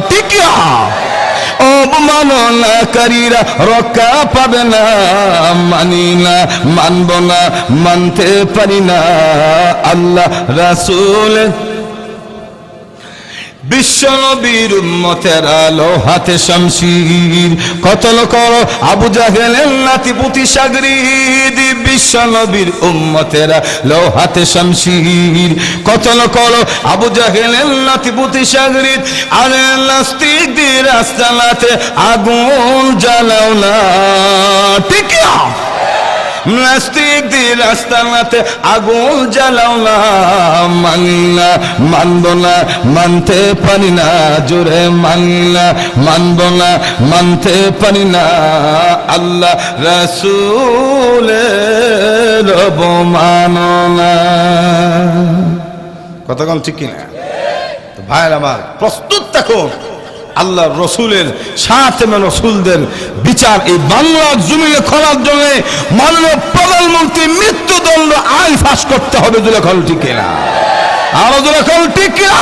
ঠিক না? অবমাননাকারীরা রক্ষা পাবে না। মানি না, মানব না, মানতে পারি না। আল্লাহ রাসূলের বিশ্বনবীর উম্মতেরা লোহাতে শামশির কতল করো আবু জাহেলের নাতি পুতি সাগরিদ। বিশ্বনবীর উম্মতেরা লোহাতে শামশির কতল করো আবু জাহেলের নাতি পুতি সাগরিদ। আরে নাস্তিকদের রাস্তাতে আগুন জ্বালাও না। ঠিক না? নাস্তিকদের রাস্তাতে আগুন জ্বালাও না। মানি না, মানব না, মানতে পারি না। জোরে মানি না, মানব না, মানতে পারি না। আল্লাহ রাসূলের অবমাননা। কতক্ষণ ঠিক কিনা? ভাইরা আমার প্রস্তুত থাকুন, আল্লাহ রসুলের সাথে রসুলদের বিচার এই বাংলার জমিনে করার জন্য মাননীয় প্রধানমন্ত্রী মৃত্যুদণ্ড আইন পাস করতে হবে। দুলেখল ঠিক কিনা? আরো দুলেখল ঠিক কিনা?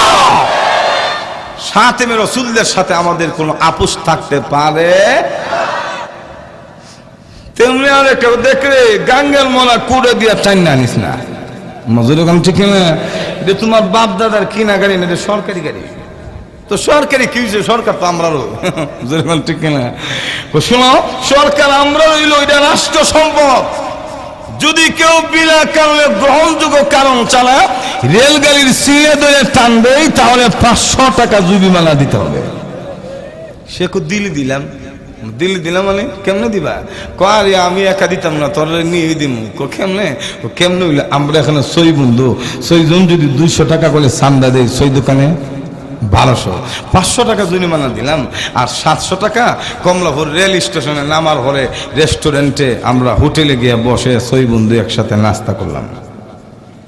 খাতেমে রাসূলদের সাথে আমাদের কোনো আপোষ থাকতে পারে? তেমনি আর কেউ দেখলে গাঙ্গেল মলা কুড়ে দিয়া টাইন না আনিস না। মজুর ওখান ঠিক না, যে তোমার বাপ দাদার কিনা গাড়ি না, সরকারি গাড়ি। তো সরকারি কি হয়েছে? সরকার তো আমরারও, ঠিক না? শোনো, সরকার আমরা রইল, এটা রাষ্ট্র সম্পদ। যদি কেউ বিনা কারণে গ্রহণযোগ্য কারণ ছাড়া রেলগাড়ির সিলে ধরে টানবে, তাহলে 500 টাকা জরিমানা দিতে হবে। সে দিল্লি দিলাম, দিল্লি দিলাম মানে কেমনে দিবা? আরে আমি একা দিতাম না, তোর নিয়ে দিম। কেমনে? কেমনে হইলে আমরা এখানে 6 বন্ধু, 6 জন যদি 200 টাকা করে চান্দা দেয়, 6 দোকানে 1200, 500 টাকা জরিমানা দিলাম। আর 700 টাকা কমলাপুর রেল স্টেশনে নামার পরে রেস্টুরেন্টে আমরা হোটেলে গিয়ে বসে 6 বন্ধু একসাথে নাস্তা করলাম।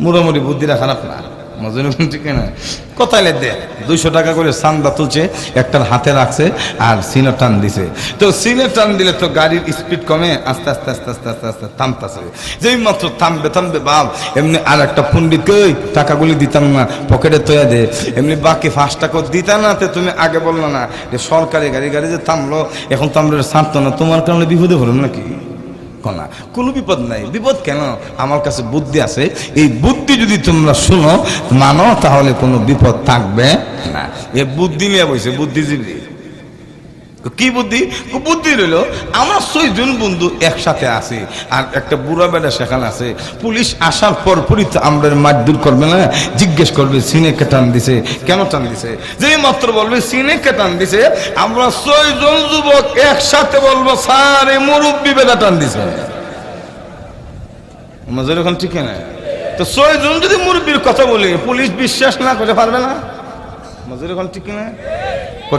মোটামুটি বুদ্ধিটা খারাপ না, মজুর ঠিক না? কোথায় দে 200 টাকা করে চান্দা তুলছে, একটার হাতে রাখছে আর সিনে টান দিছে। তো সিনে টান দিলে তো গাড়ির স্পিড কমে, আস্তে আস্তে আস্তে আস্তে আস্তে আস্তে থামতেছে। যেই মাত্র থামবে বাপ, এমনি আর একটা পণ্ডিত কই টাকাগুলি দিতাম না, পকেটে তৈয়া দে। এমনি বাকি 5 টাকা দিতাম না, তুমি আগে বললো না যে সরকারি গাড়ি যে থামলো, এখন তো আমরা ছাড়তো না, তোমার কারণে বিপদে হলাম নাকি? না, কোনো বিপদ নাই। বিপদ কেন? আমার কাছে বুদ্ধি আছে, এই বুদ্ধি যদি তোমরা শুনো মানো, তাহলে কোনো বিপদ থাকবে না। এ বুদ্ধি নিয়ে বসে বুদ্ধিজীবী। কি বুদ্ধি? বুদ্ধি রইল আমরা 6 জন বন্ধু একসাথে আছি, আর একটা বুড়া বেটা সেখানে আছে। পুলিশ আসার পরপরই তো আমরা মারধর করবে না, জিজ্ঞেস করবে সিনে কে টান দিছে, কেন টান দিছে। যেই মাত্র বলবে সিনে কে টান দিছে, আমরা 6 জন যুবক একসাথে বলবো স্যার এই মুরব্বী বেটা টান দিছে। মজার এখন ঠিক না? তো 6 জন যদি মুরব্বীর কথা বলে পুলিশ বিশ্বাস না করতে পারবে না? মজার এখন ঠিক না?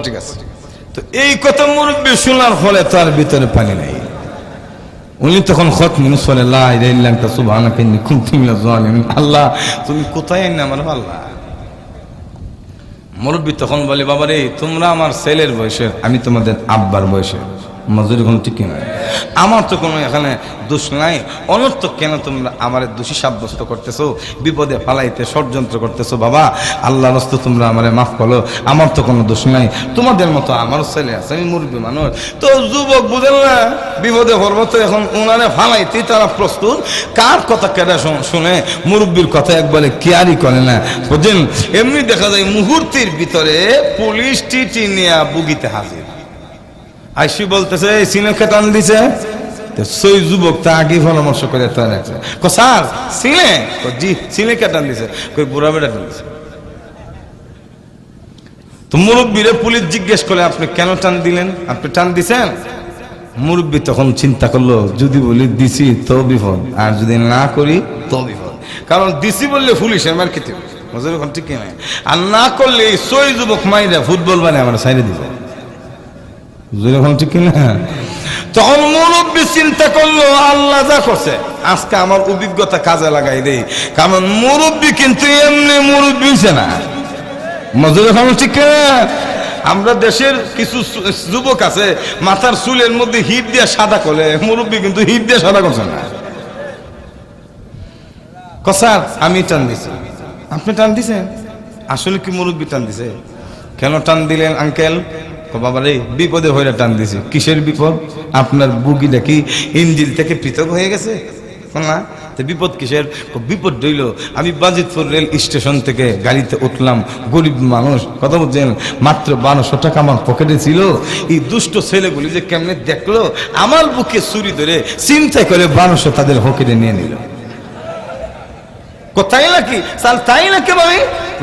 ঠিক আছে। তো এই কথা মুরব্বী শোনার ফলে তার ভিতরে পানি নাই। উনি তখন আল্লাহ তুমি কোথায় আইন আমার আল্লাহ। মুরব্বী তখন বলে বাবা রে, তোমরা আমার ছেলের বয়সের, আমি তোমাদের আব্বার বয়সের। মজুরি কোনো ঠিক নয়, আমার তো কোনো এখানে দোষ নাই। অনর্থক কেন তোমরা আমার দোষী সাব্যস্ত করতেছো, বিপদে ফালাইতে ষড়যন্ত্র করতেছো। বাবা আল্লাহ রাস্তে তোমরা আমারে মাফ করো, আমার তো কোনো দোষ নাই, তোমাদের মতো আমারও ছেলে আছে, আমি মুরব্বী মানুষ। তো যুবক বুঝেন না, বিপদে পড়বো তো এখন ওনারে ফালাইতে তারা প্রস্তুত। কার কথা কেটে শুনে মুরব্বীর কথা একবারে কেয়ারই করে না, বুঝেন? এমনি দেখা যায় মুহূর্তের ভিতরে পুলিশ টিটি নিয়ে বুগিতে হাজির। আইসি বলতেছে এই সিনেকে টান দিছে। সেই যুবক তা আগে পরামর্শ করে রাখছে, স্যার সিনে? জি, সিনেকে টান দিছে। কই বুড়া বেটা টান দিছে। তো মুরব্বীরে পুলিশ জিজ্ঞেস করে আপনি কেন টান দিলেন, আপনি টান দিছেন? মুরব্বী তখন চিন্তা করলো, যদি বলি দিছি তো বিপদ, আর যদি না করি তো বিপদ। কারণ দিছি বললে পুলিশের মার খেতে, ঠিক কিনা? আর না করলে এই 6 যুবক মাইরা ফুটবল বানায় আমার সাইডে দিবে। ঠিক কিনা? তখন মুরব্বী চিন্তা করলো, আল্লাহ যা করছে আজকে আমার অভিজ্ঞতা কাজে লাগাই দেই। কারণ মুরব্বী কিন্তু এমনি মুরব্বী হইছে না। মজুর এখন ঠিক কিনা? আমরা দেশের কিছু যুবক আছে মাথার চুলের মধ্যে হিট দিয়ে সাদা করে, মুরব্বী কিন্তু হিট দিয়ে সাদা করছে না। স্যার আমি টান দিছি। আপনি টান দিছেন? আসলে কি মুরব্বী টান দিছে? কেন টান দিলেন আঙ্কেল? বাবা রে, বিপদে হয়ে টান দিছি। কিসের বিপদ? আপনার বুগিটা কি ইঞ্জিল থেকে পৃথক হয়ে গেছে না? তো বিপদ কিসের? বিপদ রইল আমি বাজিতপুর রেল স্টেশন থেকে গাড়িতে উঠলাম, গরিব মানুষ, কথা বলছেন, মাত্র 1200 টাকা আমার পকেটে ছিল। এই দুষ্ট ছেলেগুলি যে কেমনে দেখলো আমার বুকে ছুরি ধরে চিন্তাই করে 1200 তাদের পকেটে নিয়ে নিল। কোথায় নাকি সাল তাই নাকি ভাবি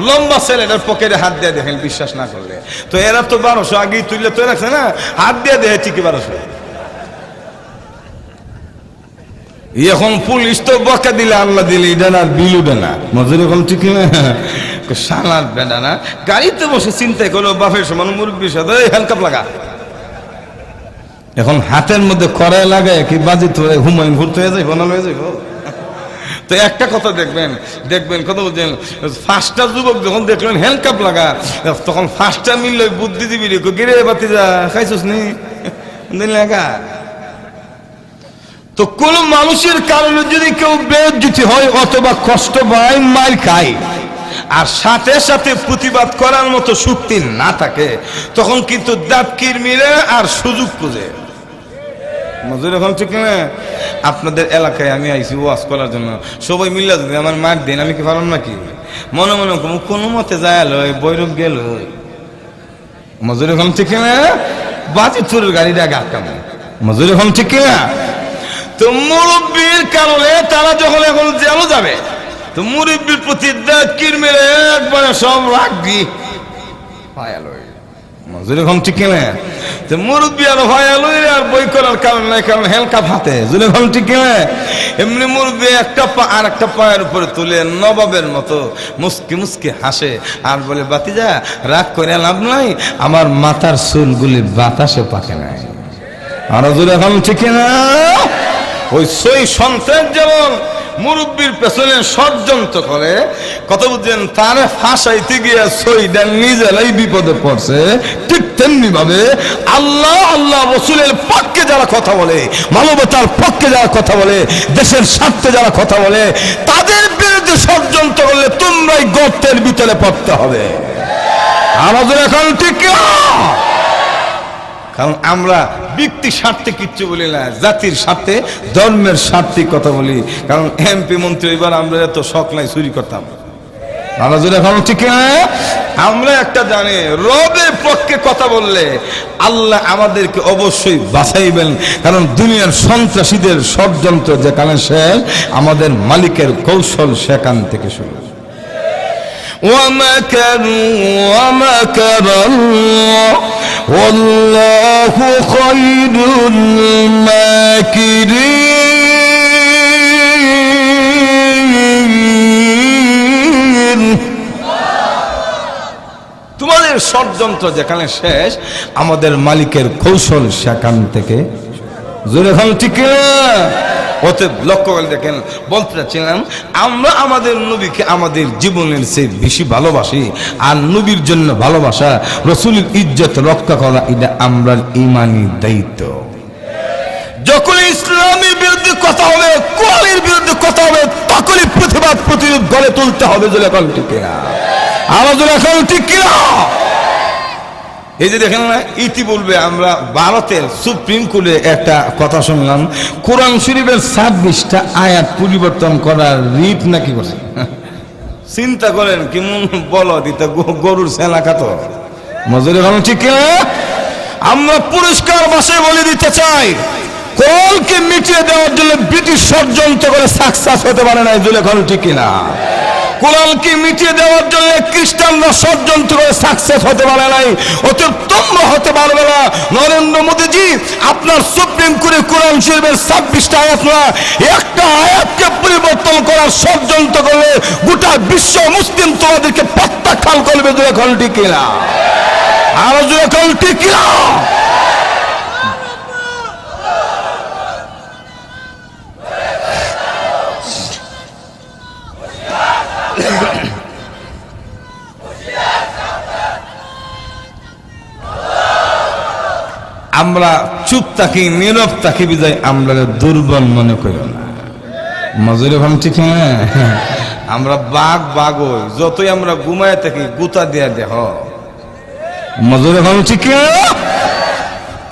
লম্বা ছেলেটার পকেটে হাত দিয়ে দেখেন, বিশ্বাস না করলে। তো এরা তো 1200 আগেই তুললে তো রাখছে না, হাত দিয়ে দেখে ঠিকই 1200। এখন পুলিশ তো বকা দিলে আল্লাহ দিলে এটা না, বিল উঠে না। মজুর এখন ঠিক না? সালার বেটা না, গাড়িতে বসে চিন্তাই করলো বাপের সমান মুরব্বীর সাথে হ্যান্ডকাপ লাগা। এখন হাতের মধ্যে কড়াই লাগায় কি বাজি তোরে হুমায়ুন ঘুরতে হয়ে যাইব না হয়ে যাইব। তো একটা কথা দেখবেন কথা বলছেন, 5টা যুবক যখন দেখলেন হ্যান্ডকাপ লাগা, তখন 5টা মিলল বুদ্ধিজীবী গিরে বাতি যা খাইছিস নি লাগা। তো কোন মানুষের কারণে যদি কেউ বেজ্জতি হয় অথবা কষ্ট পায়, মার খায়, আর সাথে সাথে প্রতিবাদ করার মতো শক্তি না থাকে, তখন কিন্তু দাঁত কিরমিরে আর সুযোগ খুঁজে। মজুর এখন ঠিক না? আপনাদের এলাকায় আমি আইছি ওয়াজ করার জন্য, সবাই মিল্লা যদি আমার মার দিন, আমি কি পারলাম নাকি? মনে মনে কোনো মতে যায় লয়, বৈরব গেল। মজুর এখন ঠিক না? বাজি চুরের গাড়িটা আটকাম। মজুর এখন ঠিক না? তো মুরব্বীর কারণে তারা যখন এখন জেলও যাবে, তো মুরব্বীর প্রতি দাকির মেরে একবারে সব রাখবি মজুর এখন ঠিক না? তো মুরব্বী আর ভাইয়ালই আর বই করার কারণ নাই, কারণ হেলকাপ হাতে জুলে এখন ঠিক না? এমনি মুরব্বী একটা পা আর একটা পায়ের উপরে তুলে নবাবের মতো মুসকি মুসকি হাসে আর বলে, বাতিজা রাগ করে লাভ নাই, আমার মাথার চুলগুলি বাতাসে পাকে নাই। আর জুলে এখন ঠিক না? ওই সই সন্ত্রাস যেমন মুরব্বীর পেছনে ষড়যন্ত্র করে, কত বুঝছেন, তারে ফাঁসাইতে গিয়ে সইটা নিজেরাই বিপদে পড়ছে, ঠিক তেমনি ভাবে আল্লাহ আল্লাহ রসুলের পক্ষে যারা কথা বলে, মানবতার পক্ষে যারা কথা বলে, দেশের স্বার্থে যারা কথা বলে, তাদের বিরুদ্ধে ষড়যন্ত্র করলে তোমরাই গর্তের ভিতরে পড়তে হবে। আমাদের এখন ঠিক না, কারণ আমরা ব্যক্তি স্বার্থে কিচ্ছু বলি না, জাতির স্বার্থে ধর্মের স্বার্থে কথা বলি। কারণ এমপি মন্ত্রী এবার আমরা এত শখ নাই চুরি করতাম। এখন ঠিক না? আমরা একটা জানি, রবের পক্ষে কথা বললে আল্লাহ আমাদেরকে অবশ্যই বাঁচাইবেন, কারণ দুনিয়ার সন্ত্রাসীদের ষড়যন্ত্র যেখানে শেষ, আমাদের মালিকের কৌশল সেখান থেকে শুরু। ومكروا ومكر الله والله خير الماكرين। তোমাদের ষড়যন্ত্র যেখানে শেষ, আমাদের মালিকের কৌশল সেখান থেকে জোরে খান ঠিক না? ওতে লক্ষ্য করে দেখেন, বলতে চাচ্ছিলাম আমরা আমাদের নবীকে আমাদের জীবনের চেয়ে বেশি ভালোবাসি, আর নবীর জন্য ভালোবাসা, রসুলের ইজ্জত রক্ষা করা, এটা আমরা ইমানি দায়িত্ব। যখন ইসলামের বিরুদ্ধে কথা হবে, কোরআনের বিরুদ্ধে কথা হবে, তখনই প্রতিবাদ প্রতিরোধ গড়ে তুলতে হবে। জোরে এখন ঠিক না? আমাদের এখন ঠিক না? এই যে দেখেন না, ইতি বলবে, আমরা ভারতের সুপ্রিম কোর্টে একটা কথা শুনলাম, কোরআন শরীফের 26টা আয়াত পরিবর্তন করার রিট নাকি করছে। চিন্তা করেন কেমন বলো দিতে গরুর সেনা খাত। মজুরি এখন ঠিক না? আমরা পুরস্কার ভাষায় বলে দিতে চাই, কোরআনকে মিটিয়ে দেওয়ার জন্য ব্রিটিশ ষড়যন্ত্র করে সাকসেস হতে পারে না। জুলে এখন ঠিক না? কোরআনকে মিটিয়ে দেওয়ার জন্য খ্রিস্টানরা ষড়যন্ত্র করে সাকসেস হতে পারে নাই, অতএব তোমরা হতে পারবে না। নরেন্দ্র মোদীজি আপনার সুপ্রিম কোর্টে কোরআন শরীফের 26টা আয়াত না, একটা আয়াতকে পরিবর্তন করার ষড়যন্ত্র করলে গোটা বিশ্ব মুসলিম তোমাদেরকে প্রত্যাখ্যান করবে। যে এখন ঠিক না? আর যে এখন ঠিক না? আমরা চুপ থাকি, নীরব থাকি বিদায় আমরা দুর্বল মনে করি না। মজুরি ভাম ঠিক না? আমরা বাঘ বাঘ হই, যতই আমরা ঘুমায় থাকি গুতা দিয়া দেহ। মজুরি ভাম ঠিক না?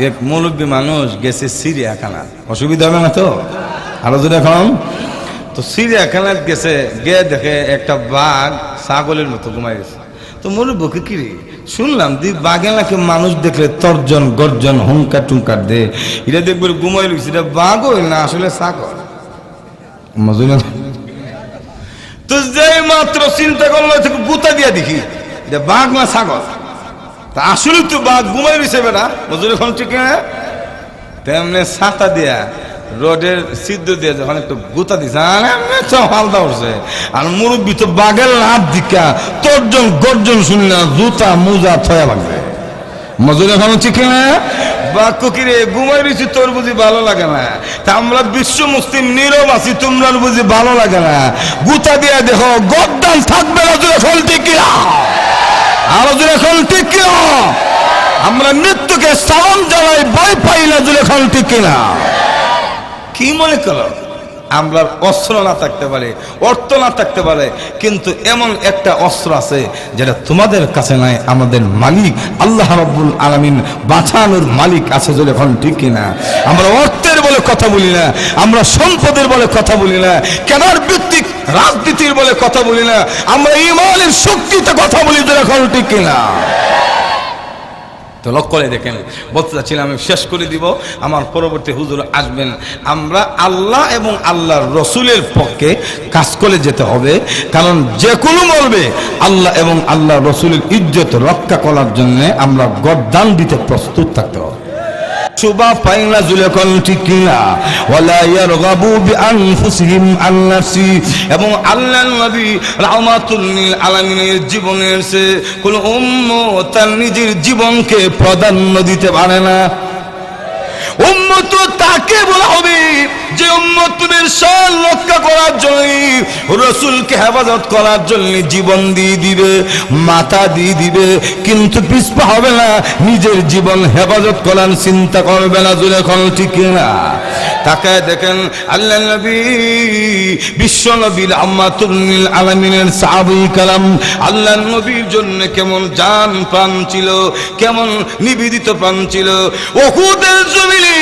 এক মুরব্বী মানুষ গেছে চিড়িয়াখানা, অসুবিধা হবে না তো? আরো যদি এখন তো চিড়িয়াখানা গেছে, গিয়ে দেখে একটা বাঘ ছাগলের মতো ঘুমাই গেছে। তো মুরব্বীকে কি রে, শুনলাম দি বাঘে নাকি মানুষ দেখলে তর্জন গর্জন হুঙ্কার টুঙ্কার দে, এটা দেখবে ঘুমাই রয়েছে, এটা বাঘ হই না আসলে ছাগল। মজুরি তো যেই মাত্র চিন্তা করলো গুতা দিয়া দেখি এটা বাঘ না ছাগল, তা আসলে তো বাঘ ঘুমাই রয়েছে বেটা। মজুরি এখন ঠিক না? তেমনি ছাতা দিয়া রোডের সিদ্ধ দিয়ে যখন একটু গুতা দিছে, হালদা উঠছে, আর মুরব্বী তো বাঘের লাভ দিকা তর্জন গর্জন শুনি না, জুতা মোজা থয়া লাগবে। মজুরি এখন ঠিক না? বাক্য কিরে ঘুমাই রয়েছি, তোর বুঝি ভালো লাগে না? তা আমরা বিশ্ব মুসলিম নীরব আছি, তোমরা বুঝি ভালো লাগে না? গুতা দিয়ে দেখো গদ্দান থাকবে না। এখন ঠিক না? আরো এখন ঠিক না? আমরা মৃত্যুকে সালাম জানাই, ভয় পাই না। এখন ঠিক না? কি মনে করো আমরা অস্ত্র না থাকতে পারে, অর্থ না থাকতে পারে, কিন্তু এমন একটা অস্ত্র আছে যেটা তোমাদের কাছে নাই। আমাদের মালিক আল্লাহ রাব্বুল আলামিন বাঁচানোর মালিক আছে, যখন ঠিক কিনা? আমরা অর্থের বলে কথা বলি না, আমরা সম্পদের বলে কথা বলি না, কেনার ভিত্তিক রাজনীতির বলে কথা বলি না, আমরা ঈমানের শক্তিতে কথা বলি, যখন ঠিক কিনা? তো লক্ষ্য করে দেখেন, বলতে চাচ্ছিলাম, আমি শেষ করে দিব, আমার পরবর্তী হুজুর আসবেন। আমরা আল্লাহ এবং আল্লাহর রসুলের পক্ষে কাজ করে যেতে হবে, কারণ যে কোনো বলবে আল্লাহ এবং আল্লাহর রসুলের ইজ্জত রক্ষা করার জন্য আমরা গর্দান দিতে প্রস্তুত থাকতে হবে। শুবা পাইলা যখন ঠিক কিনা? ওয়ালা ইয়ারগাবু বিআনফুসিহিম আন নাফসি, এবং আল্লাহর নবী রাহমাতুল লিল আলামিনের জীবনের সে কোন উম্মত তার নিজের জীবনকে প্রাধান্য দিতে পারে না। উম্মত তাকে বলা হবে যে উম্মতের শান রক্ষা করার জন্য, রাসূলকে হেফাজত করার জন্য জীবন দিয়ে দিবে, মাথা দিয়ে দিবে, কিন্তু পিছপা হবে না, নিজের জীবন হেফাজত করার চিন্তা করবে না। যখন ঠিক না? তাকায় দেখেন আল্লাহর নবী, বিশ্ব নবী রাহমাতুল লিল আলামিনের সাহাবায়ে কেরাম আল্লাহর নবীর জন্য কেমন জান প্রাণ ছিল, কেমন নিবেদিত প্রাণ ছিল। উহুদের জমিনে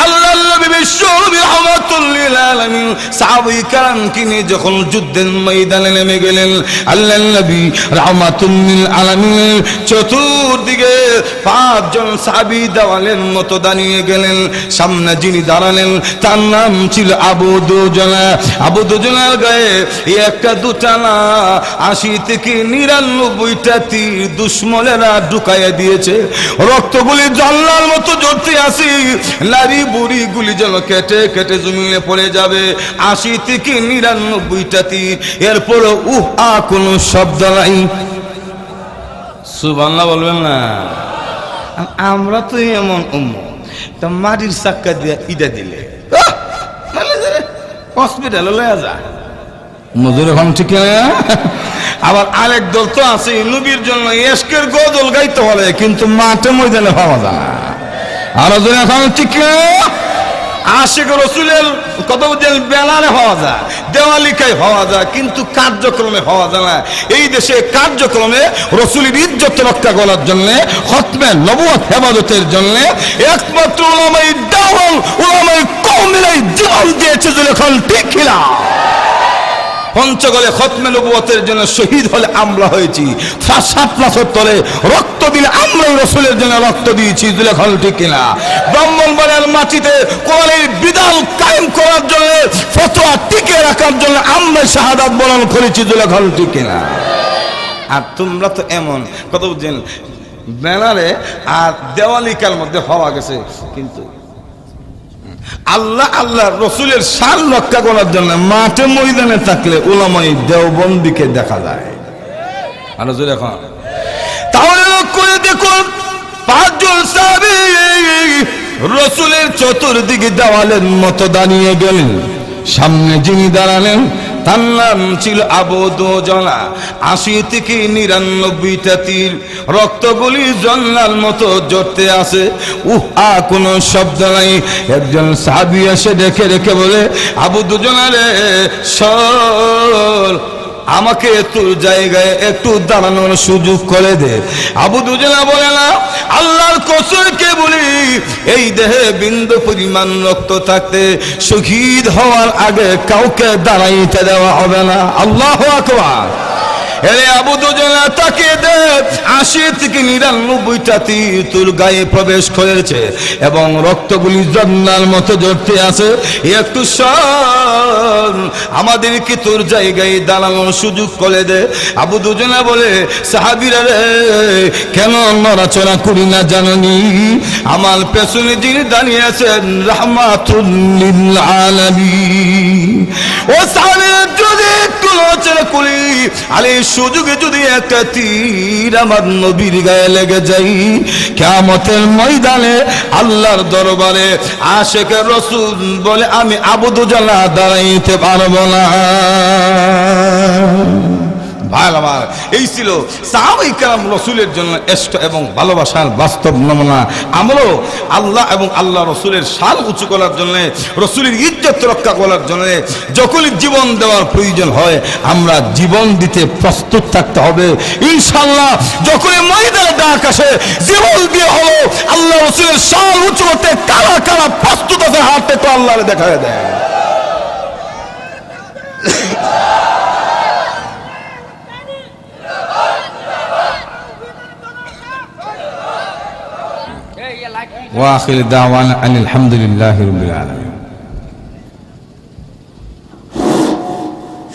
আল্লাহর নবী বিশ্ব নবী রাহমাতুল লিল আলামিন সাহাবায়ে কেরামকে নিয়ে যখন যুদ্ধের ময়দানে নেমে গেলেন, আল্লাহর নবী রাহমাতুল লিল আলামিনের চতুর্দিকে পাঁচজন সাহাবী দেওয়ালের মতো দাঁড়িয়ে গেলেন। সামনে যিনি দাঁড়ালেন তার নাম ছিল আবু দুজানা। আবু দুজানার গায়ে একটা দুটা না ৮০ থেকে ৯৯টা তীর দুশমনেরা ঢুকাইয়া দিয়েছে। রক্তগুলি জল্লার মতো ঝরতে আসি, নারী বুড়ি গুলি যেন কেটে কেটে জমিনে পড়ে যাবে। ৮০ থেকে ৯৯টা তীর, এরপরে কোনো শব্দ নাই। সুবহানাল্লাহ বলবেন না? আমরা তো এমন তা মাটির চাক্কা দিয়ে ইটা দিলে হসপিটালে লয়া যা মজুর এখন ঠিক না। আবার আরেক দল তো আছে নবীর জন্য এশকের গজল গাইতে হবে, কিন্তু মাঠে ময়দানে পাওয়া যায় না। আর এখন ঠিক না, আশিক রাসূলের কথা বলছেন ব্যানারে হওয়া যায়, দেওয়ালিকায় হওয়া যায়, কিন্তু কার্যক্রমে হওয়া যায় না। এই দেশে কার্যক্রমে রাসূলের ইজ্জত রক্ষা করার জন্য, খতমে নবুয়ত হেফাজতের জন্য একমাত্র উলামায়ে দাওয়াল, উলামায়ে কওমেরাই জীবন দিয়েছে। যখন ঠিক কিনা? পঞ্চগড়ে খতমে নবুয়তের জন্য শহীদ হলে আমরা হয়েছি, ৭ বছর তলে রক্ত দিলে আমরাই রাসূলের জন্য রক্ত দিয়েছি। যখন ঠিক কিনা? ব্রাহ্মণবাড়িয়ার মাটিতে কোরআনের বিধান কায়েম করার জন্য, ফতোয়া টিকে রাখার জন্য আমরা শাহাদাত বরণ করেছি। যখন ঠিক কিনা? আর তোমরা তো এমন কথা বুঝছেন, ব্যানারে আর দেওয়ালিকার মধ্যে হওয়া গেছে, কিন্তু আল্লাহ আল্লাহ রসুলের শান রক্ষা করার জন্য মাঠে ময়দানে থাকলে উলামায়ে দেওবন্দিকে দেখা যায়। আর এখন তাহলে করে দেখুন, পাঁচজন সাহাবী রসুলের চতুর্দিকে দেওয়ালের মতো দাঁড়িয়ে গেলেন। সামনে যিনি দাঁড়ালেন তার নাম ছিল আবু দুজানা। ৮০ থেকে ৯৯টা তীর, রক্তগুলি জন্নার মতো ঝরতে আসে, কোনো শব্দ নাই। একজন সাহাবী এসে দেখে রেখে বলে, আবু দুজানা রে সর, আমাকে তোর জায়গায় একটু দাঁড়ানোর সুযোগ করে দে। আবু দুজানা বলে, না, আল্লাহর কসমকে বলি, এই দেহে বিন্দু পরিমাণ রক্ত থাকতে শহীদ হওয়ার আগে কাউকে দাঁড়াইতে দেওয়া হবে না। আল্লাহু আকবার। এরে আবু দুজানা তাকে দে, ৮০ থেকে ৯৯টা তীর তোর গায়ে প্রবেশ করেছে এবং রক্তগুলি জন্নার মতো ঝরতে আছে। একটু সর, আমাদেরকে তোর জায়গায় দাঁড়ানোর সুযোগ করে দে। আবু দুজানা বলে, সাহাবীরা রে, কেন নড়াচড়া করি না জানি? আমার পেছনে যিনি দাঁড়িয়ে আছেন রাহমাতুল লিল আলামিন। ও সাহাবীরা, যদি একটু নড়াচড়া করি, আরে সুযোগে যদি একটা তীর আমার নবীর গায়ে লেগে যাই, কিয়ামতের ময়দানে আল্লাহর দরবারে আশিকে রাসূল বলে, আমি আবু দুজানা দাঁড়াইতে পারবো না। ভাই আমার, এই ছিল সাহাবায়ে কেরাম রাসূলের জন্য ইষ্ট এবং ভালোবাসার বাস্তব নমুনা। আমরাও আল্লাহ এবং আল্লাহ রাসূলের শান উঁচু করার জন্য, রাসূলের ইজ্জত রক্ষা করার জন্য যখনই জীবন দেওয়ার প্রয়োজন হয় আমরা জীবন দিতে প্রস্তুত থাকতে হবে ইনশাআল্লাহ। যখনই ময়দানে ডাক আসে জীবন দিয়ে হলো আল্লাহ রাসূলের শান উঁচু করতে কারা কারা প্রস্তুত আছে হাতে তো আল্লাহরে দেখায় দেয়। ওয়াখির দাওয়ানা আনিল হামদুলিল্লাহি রাব্বিল আলামিন।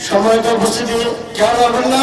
সময়টা উপস্থিতি কেউ রাখবেন না।